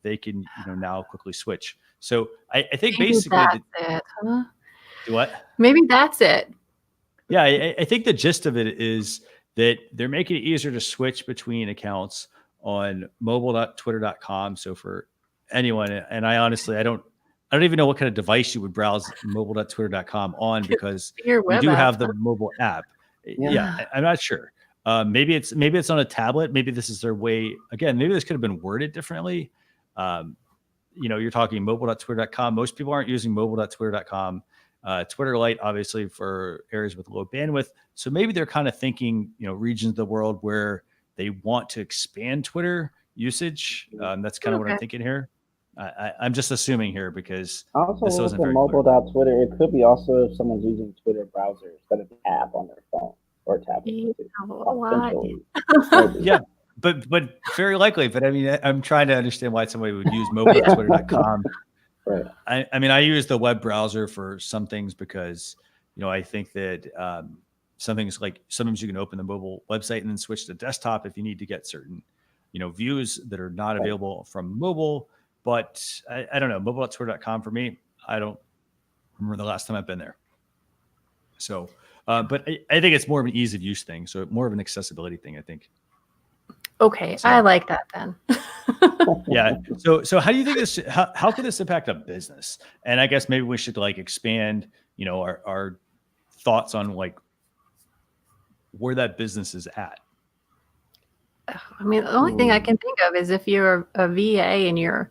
they can now quickly switch. So I think maybe basically that's it, huh? What? Maybe that's it. Yeah, I think the gist of it is that they're making it easier to switch between accounts on mobile.twitter.com. So for anyone, and I honestly, I don't even know what kind of device you would browse mobile.twitter.com on because we do have the mobile app. Yeah, I'm not sure. Maybe it's on a tablet. Maybe this is their way. Again, maybe this could have been worded differently. You're talking mobile.twitter.com. Most people aren't using mobile.twitter.com. Twitter Lite, obviously, for areas with low bandwidth. So maybe they're kind of thinking, regions of the world where they want to expand Twitter usage. That's kind of what I'm thinking here. I'm just assuming here because I also this look wasn't at very clear. mobile.twitter. It could be also if someone's using Twitter browser instead of the app on their phone or tablet. Yeah, what? Potentially, maybe. Yeah, but very likely. But I mean, I'm trying to understand why somebody would use Yeah. mobile.twitter.com. Right. I mean, I use the web browser for some things because, I think that some things like sometimes you can open the mobile website and then switch to desktop if you need to get certain, views that are not available from mobile. But I don't know, mobile.twitter.com for me, I don't remember the last time I've been there. So, but I think it's more of an ease of use thing. So more of an accessibility thing, I think. Okay, So, I like that then. yeah. So how do you think this? How could this impact a business? And I guess maybe we should like expand, our thoughts on like where that business is at. I mean, the only thing I can think of is if you're a VA and you're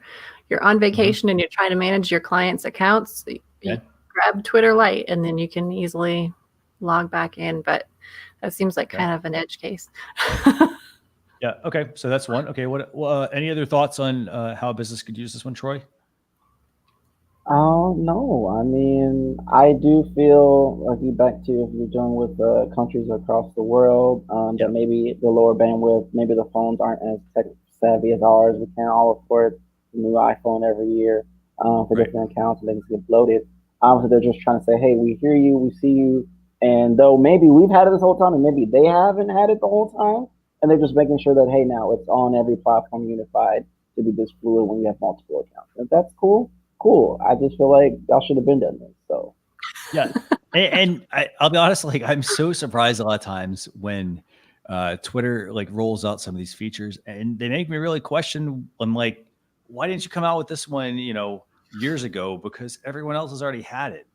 on vacation and you're trying to manage your clients' accounts, you grab Twitter Lite and then you can easily log back in. But that seems like kind of an edge case. Yeah. Okay. So that's one. Okay. What? Any other thoughts on how a business could use this one, Troy? No. I mean, I do feel like you back to if you're dealing with countries across the world, that maybe the lower bandwidth, maybe the phones aren't as tech savvy as ours. We can't all afford a new iPhone every year for different accounts and things get bloated. Obviously, they're just trying to say, hey, we hear you, we see you. And though maybe we've had it this whole time and maybe they haven't had it the whole time, and they're just making sure that, hey, now it's on every platform unified to be this fluid when you have multiple accounts. If that's cool, cool. I just feel like y'all should have been done this. So yeah, and I'll be honest, like I'm so surprised a lot of times when Twitter like rolls out some of these features, and they make me really question. I'm like, why didn't you come out with this one, years ago? Because everyone else has already had it,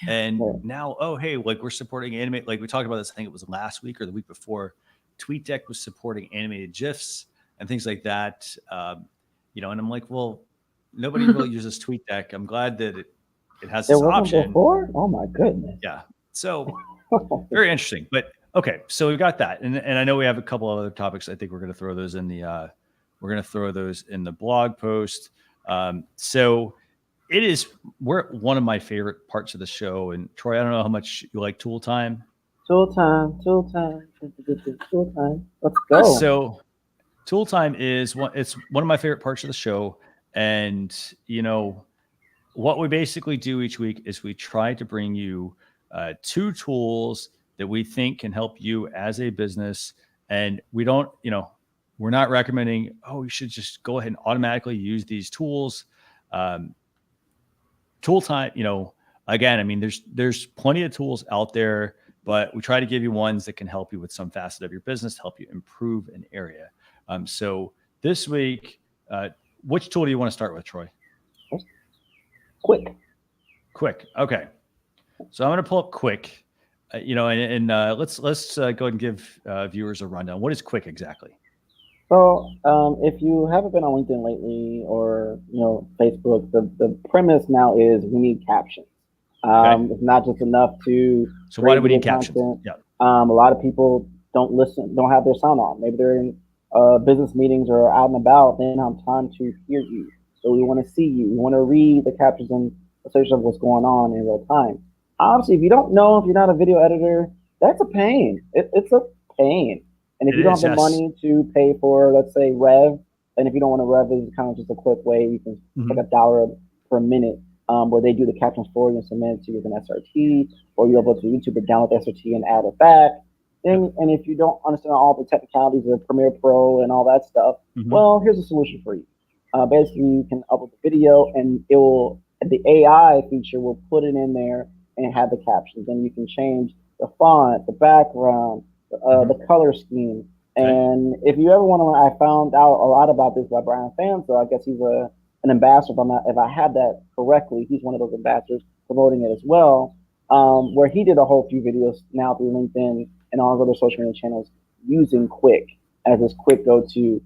and now, oh hey, like we're supporting animate. Like we talked about this, I think it was last week or the week before. TweetDeck was supporting animated GIFs and things like that, and I'm like, well, nobody really uses TweetDeck. I'm glad that it has this option before. Oh my goodness. Yeah. So very interesting. But okay, so we've got that, and I know we have a couple of other topics. I think we're going to throw those in the blog post. So we're at one of my favorite parts of the show. And Troy, I don't know how much you like tool time. Tool time. Let's go. So tool time it's one of my favorite parts of the show. And, what we basically do each week is we try to bring you 2 tools that we think can help you as a business. And we don't, we're not recommending, oh, you should just go ahead and automatically use these tools. Tool time, again, I mean, there's plenty of tools out there, but we try to give you ones that can help you with some facet of your business, help you improve an area. So this week, which tool do you want to start with, Troy? Quicc. Okay. So I'm going to pull up Quicc, and let's go ahead and give viewers a rundown. What is Quicc exactly? So if you haven't been on LinkedIn lately or, Facebook, the premise now is we need captions. It's not just enough to. So why do we need captions? Yeah. A lot of people don't have their sound on. Maybe they're in business meetings or out and about. They don't have time to hear you. So we want to see you. We want to read the captions and search of what's going on in real time. Obviously, if you don't know, if you're not a video editor, that's a pain. It's a pain. And if you don't have the money to pay for, let's say, Rev, and if you don't want to Rev, is kind of just a quick way. You can take $1 per minute where they do the captions for you and submit it to you with an SRT, or you upload to YouTube and download the SRT and add it back. And if you don't understand all the technicalities of Premiere Pro and all that stuff, well, here's a solution for you. Basically, you can upload the video, and the AI feature will put it in there and have the captions. Then you can change the font, the background, the color scheme. And if you ever want to, I found out a lot about this by Brian Fan, so I guess he's an ambassador. If I had that correctly, he's one of those ambassadors promoting it as well, where he did a whole few videos now through LinkedIn and all his other social media channels using Quicc as this quick go-to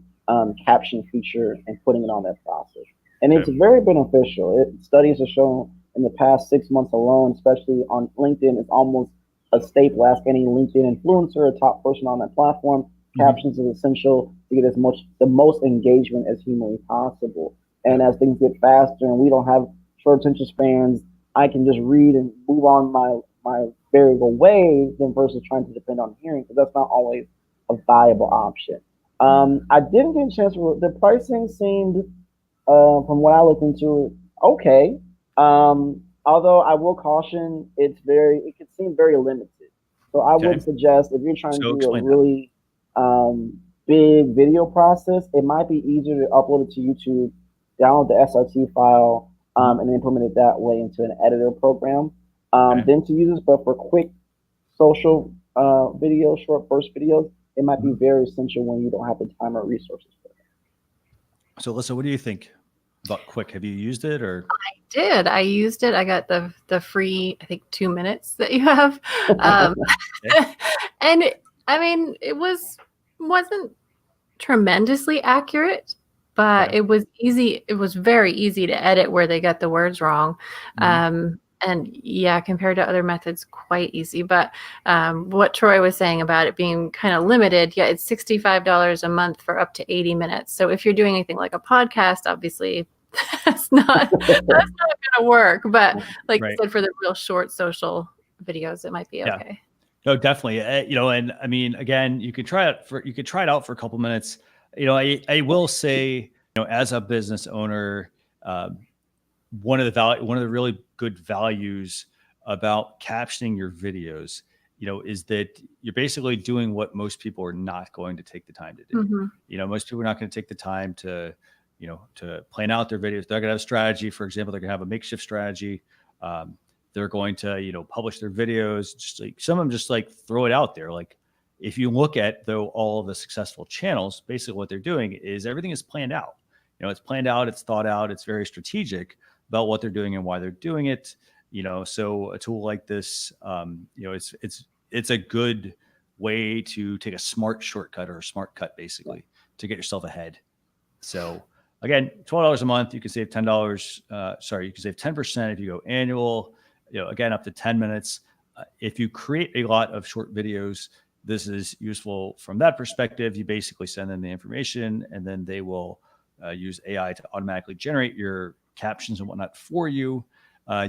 caption feature and putting it on that process. And it's very beneficial. Studies have shown in the past 6 months alone, especially on LinkedIn, it's almost a staple. Ask any LinkedIn influencer, a top person on that platform. Captions is essential to get the most engagement as humanly possible. And as things get faster and we don't have short attention spans, I can just read and move on my variable way than versus trying to depend on hearing, because that's not always a viable option. I didn't get a chance to, the pricing seemed, from what I looked into, okay. Although I will caution, it can seem very limited. So I would suggest if you're trying to do a really big video process, it might be easier to upload it to YouTube, download the SRT file, and implement it that way into an editor program. Then to use this, but for quick social videos, short burst videos, it might be very essential when you don't have the time or resources for it. So, Alyssa, what do you think about Quicc? Have you used it or? I did. I used it. I got the free, I think, 2 minutes that you have. And I mean, it wasn't tremendously accurate, but it was easy. It was very easy to edit where they got the words wrong. And yeah, compared to other methods, quite easy. But what Troy was saying about it being kind of limited, yeah, it's $65 a month for up to 80 minutes. So if you're doing anything like a podcast, obviously that's not going to work. But like you said, for the real short social videos, it might be okay. No, definitely. And I mean, again, you could try it out for a couple minutes. I will say, as a business owner, one of the really good values about captioning your videos, is that you're basically doing what most people are not going to take the time to do. Most people are not going to take the time to plan out their videos. They're going to have a strategy. For example, they're going to have a makeshift strategy. They're going to, publish their videos. Just like some of them, just like throw it out there. Like if you look at all of the successful channels, basically what they're doing is everything is planned out. It's planned out, it's thought out, it's very strategic about what they're doing and why they're doing it. So a tool like this, it's a good way to take a smart shortcut or a smart cut, basically, to get yourself ahead. So again, $12 a month, you can save $10. You can save 10% if you go annual. Again, up to 10 minutes. If you create a lot of short videos, this is useful from that perspective. You basically send them the information, and then they will use AI to automatically generate your captions and whatnot for you.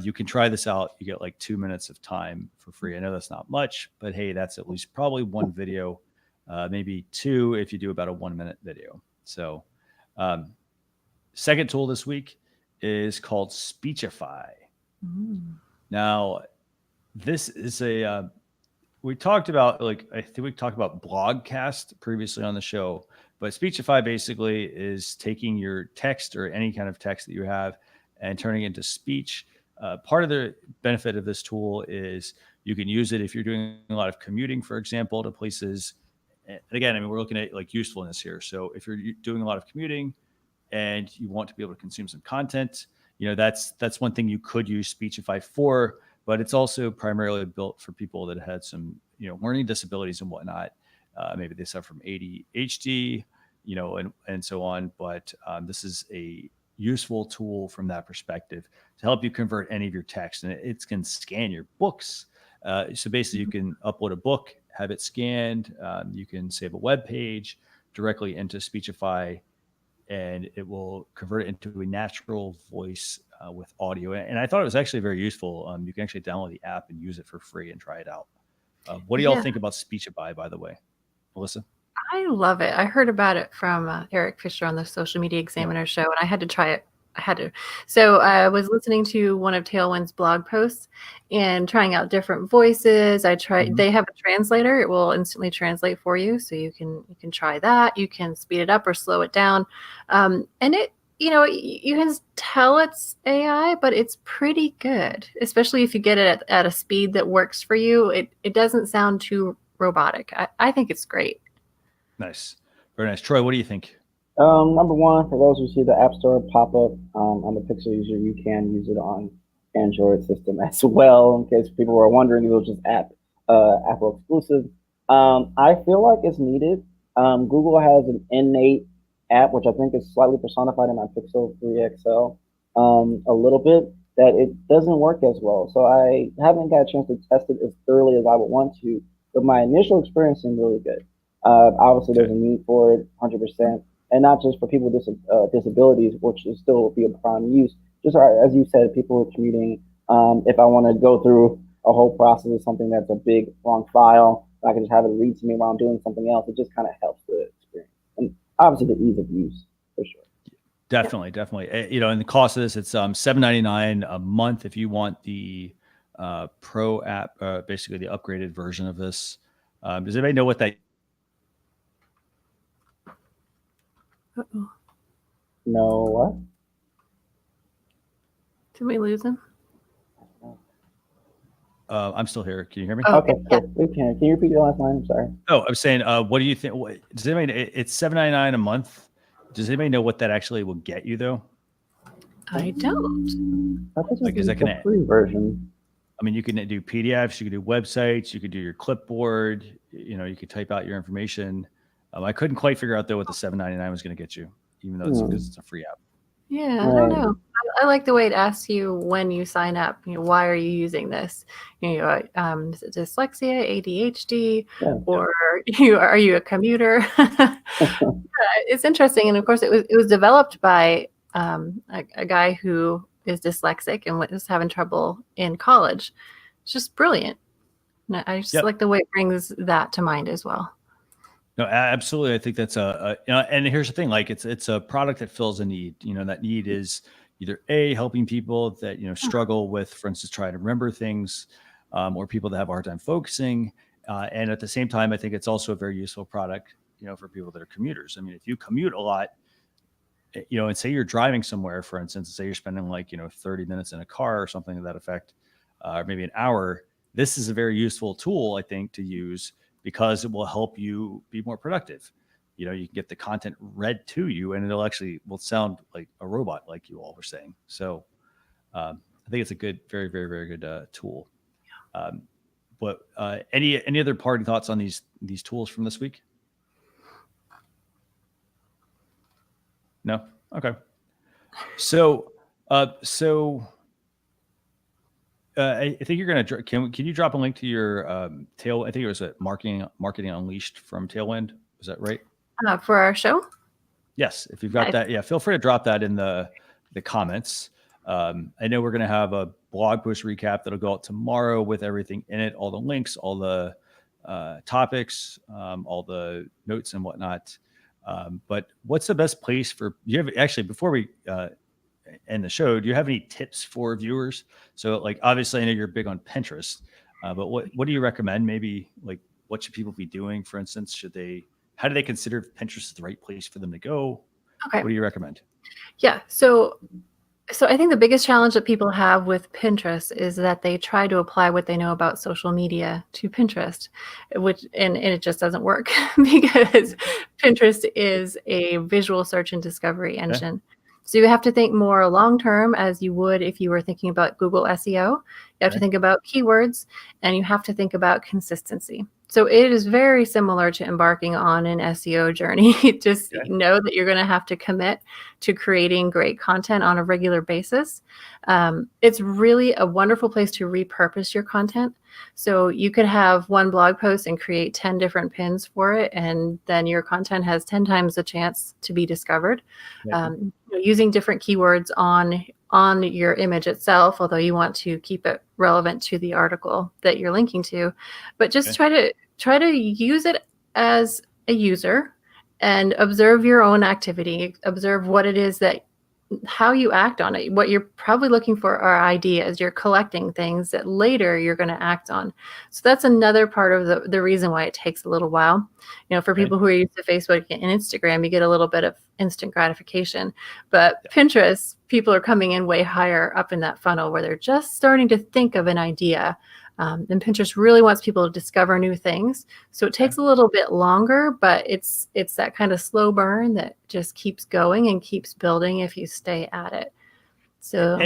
You can try this out. You get like 2 minutes of time for free. I know that's not much, but hey, that's at least probably one video, maybe two if you do about a 1 minute video. So second tool this week is called Speechify. Now, this is we talked about, I think we talked about Blogcast previously on the show, but Speechify basically is taking your text or any kind of text that you have and turning it into speech. Part of the benefit of this tool is you can use it if you're doing a lot of commuting, for example, to places. And again, I mean, we're looking at like usefulness here. So if you're doing a lot of commuting and you want to be able to consume some content, that's one thing you could use Speechify for, but it's also primarily built for people that had some, learning disabilities and whatnot. Maybe they suffer from ADHD, and so on. But this is a useful tool from that perspective to help you convert any of your text, and it can scan your books. So basically, you can upload a book, have it scanned. You can save a web page directly into Speechify, and it will convert it into a natural voice with audio. And I thought it was actually very useful. You can actually download the app and use it for free and try it out. What do y'all think about Speechify, by the way, Alyssa? I love it. I heard about it from Eric Fisher on the Social Media Examiner show, and I had to try it. So I was listening to one of Tailwind's blog posts and trying out different voices. I tried. They have a translator. It will instantly translate for you, so you can try that. You can speed it up or slow it down, and it. You can tell it's AI, but it's pretty good, especially if you get it at a speed that works for you. It doesn't sound too robotic. I think it's great. Nice. Very nice. Troy, what do you think? Number one, for those who see the App Store pop up on the Pixel user, you can use it on Android system as well, in case people were wondering if it was just Apple exclusive. I feel like it's needed. Google has an innate app, which I think is slightly personified in my Pixel 3 XL a little bit, that it doesn't work as well. So I haven't got a chance to test it as thoroughly as I would want to, but my initial experience seemed really good. Obviously, there's a need for it, 100%. and not just for people with disabilities, which is still be a prime use. Just as you said, people who are commuting. If I want to go through a whole process of something that's a big long file, I can just have it read to me while I'm doing something else. It just kind of helps the experience, and obviously the ease of use for sure. Definitely, definitely. You know, and the cost of this, it's $7.99 a month if you want the Pro app, basically the upgraded version of this. Does anybody know what that? Uh-oh. No, what? Did we lose him? I'm still here. Can you hear me? Oh, Okay, yeah. cool. We can. Can you repeat your last line? I'm sorry. Oh, I'm saying, what do you think? Does anybody? It's $7.99 a month. Does anybody know what that actually will get you, though? I don't. I think Like, is that the free version? I mean, you can do PDFs, you can do websites, you could do your clipboard. You know, you could type out your information. I couldn't quite figure out though what the $7.99 was going to get you, even though because it's a free app. Yeah, I don't know. I like the way it asks you when you sign up. You know, why are you using this? You know, is it dyslexia, ADHD, or are you a commuter? It's interesting, and of course, it was developed by a guy who is dyslexic and was having trouble in college. It's just brilliant. And I just like the way it brings that to mind as well. No, absolutely. I think that's you know, and here's the thing, like it's a product that fills a need. You know, that need is either helping people that, you know, struggle with, for instance, trying to remember things, or people that have a hard time focusing. And at the same time, I think it's also a very useful product, you know, for people that are commuters. I mean, if you commute a lot, you know, and say you're driving somewhere, for instance, say you're spending like, you know, 30 minutes in a car or something to that effect, or maybe an hour, this is a very useful tool, I think, to use because it will help you be more productive. You know, you can get the content read to you and it'll actually will sound like a robot, like you all were saying. So I think it's a good, very, very, very good tool. But any other party thoughts on these tools from this week? No? Okay. So I think you're going to, can you drop a link to your I think it was a marketing unleashed from Tailwind. Is that right? For our show? Yes. If you've got that, yeah, feel free to drop that in the comments. I know we're going to have a blog post recap that'll go out tomorrow with everything in it, all the links, all the topics, all the notes and whatnot. But what's the best place for you? Have actually, before we end the show, do you have any tips for viewers? So, like, obviously, I know you're big on Pinterest, but what do you recommend? Maybe like what should people be doing? For instance, how do they consider Pinterest the right place for them to go? Okay, what do you recommend? Yeah, so I think the biggest challenge that people have with Pinterest is that they try to apply what they know about social media to Pinterest, and it just doesn't work because Pinterest is a visual search and discovery engine. So you have to think more long-term as you would if you were thinking about Google SEO. You have to think about keywords and you have to think about consistency. So it is very similar to embarking on an SEO journey. Just know that you're going to have to commit to creating great content on a regular basis. It's really a wonderful place to repurpose your content. So you could have one blog post and create 10 different pins for it, and then your content has 10 times the chance to be discovered. Using different keywords on your image itself, although you want to keep it relevant to the article that you're linking to, but just try to use it as a user and observe your own activity, observe what it is how you act on it. What you're probably looking for are ideas. You're collecting things that later you're going to act on. So that's another part of the reason why it takes a little while. You know, for people who are used to Facebook and Instagram, you get a little bit of instant gratification. But Pinterest, people are coming in way higher up in that funnel where they're just starting to think of an idea. And Pinterest really wants people to discover new things. So it takes a little bit longer, but it's that kind of slow burn that just keeps going and keeps building if you stay at it. So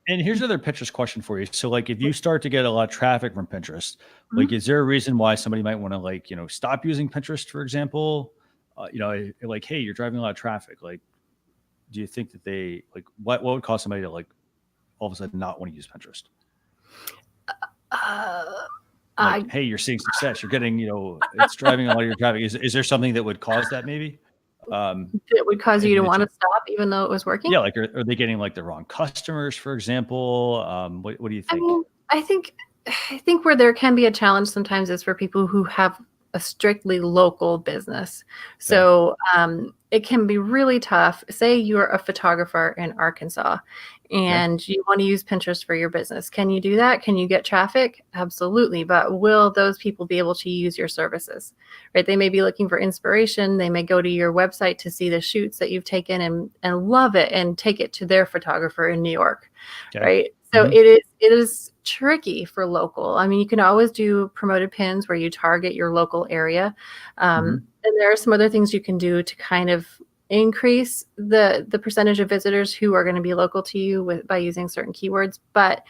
and here's another Pinterest question for you. So like if you start to get a lot of traffic from Pinterest, like is there a reason why somebody might want to like, you know, stop using Pinterest, for example? You know, like, hey, you're driving a lot of traffic. Like, do you think that they like what would cause somebody to like all of a sudden not want to use Pinterest? Hey, you're seeing success. You're getting, you know, it's driving a lot of your traffic. Is there something that would cause that maybe? that would cause you to want to stop, even though it was working? Yeah, like are they getting like the wrong customers, for example? What do you I think? mean, I think where there can be a challenge sometimes is for people who have a strictly local business. So it can be really tough. Say you're a photographer in Arkansas and you want to use Pinterest for your business. Can you do that? Can you get traffic? Absolutely. But will those people be able to use your services? Right? They may be looking for inspiration. They may go to your website to see the shoots that you've taken and love it and take it to their photographer in New York. Right? So it is tricky for local. I mean, you can always do promoted pins where you target your local area. And there are some other things you can do to kind of increase the percentage of visitors who are going to be local to you by using certain keywords. But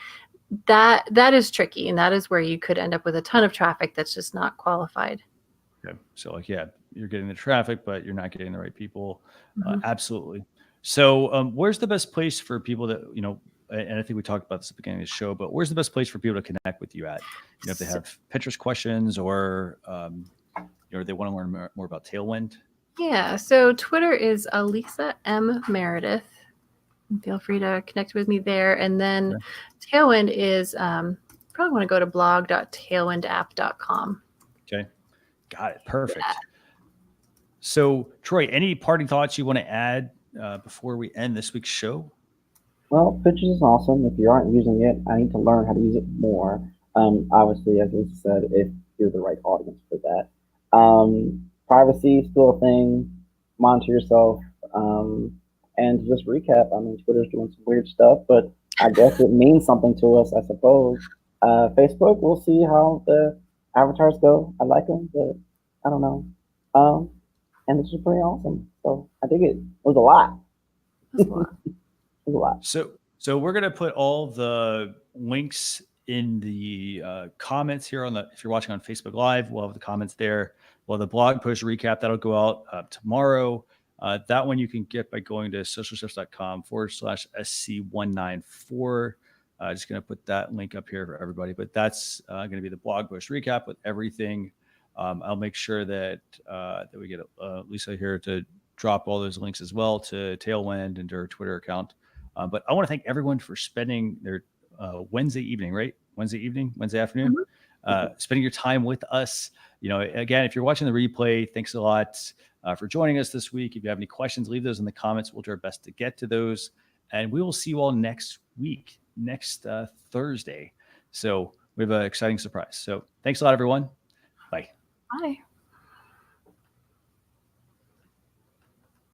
that is tricky. And that is where you could end up with a ton of traffic that's just not qualified. Okay. So like, yeah, you're getting the traffic, but you're not getting the right people. Absolutely. So where's the best place for people that, and I think we talked about this at the beginning of the show, but where's the best place for people to connect with you at? If they have Pinterest questions or they want to learn more about Tailwind? Yeah. So Twitter is Alisa M. Meredith. Feel free to connect with me there. And then Tailwind is probably want to go to blog.tailwindapp.com. Okay. Got it. Perfect. Yeah. So Troy, any parting thoughts you want to add before we end this week's show? Well, Pinterest is awesome. If you aren't using it, I need to learn how to use it more. Obviously, as Lisa said, if you're the right audience for that. Privacy is still a thing. Monitor yourself. And to just recap, I mean, Twitter's doing some weird stuff, but I guess it means something to us, I suppose. Facebook, we'll see how the avatars go. I like them, but I don't know. And this is pretty awesome. So I dig it. It was a lot. That's a lot. A lot. So we're going to put all the links in the comments here if you're watching on Facebook Live, we'll have the comments there. We'll have the blog post recap that'll go out tomorrow. That one you can get by going to socialsteps.com/SC194. Just going to put that link up here for everybody, but that's going to be the blog post recap with everything. I'll make sure that we get Lisa here to drop all those links as well to Tailwind and to her Twitter account. But I want to thank everyone for spending their Wednesday evening, right? Wednesday afternoon, spending your time with us. Again, if you're watching the replay, thanks a lot for joining us this week. If you have any questions, leave those in the comments. We'll do our best to get to those. And we will see you all next week, next Thursday. So we have an exciting surprise. So thanks a lot, everyone. Bye. Bye.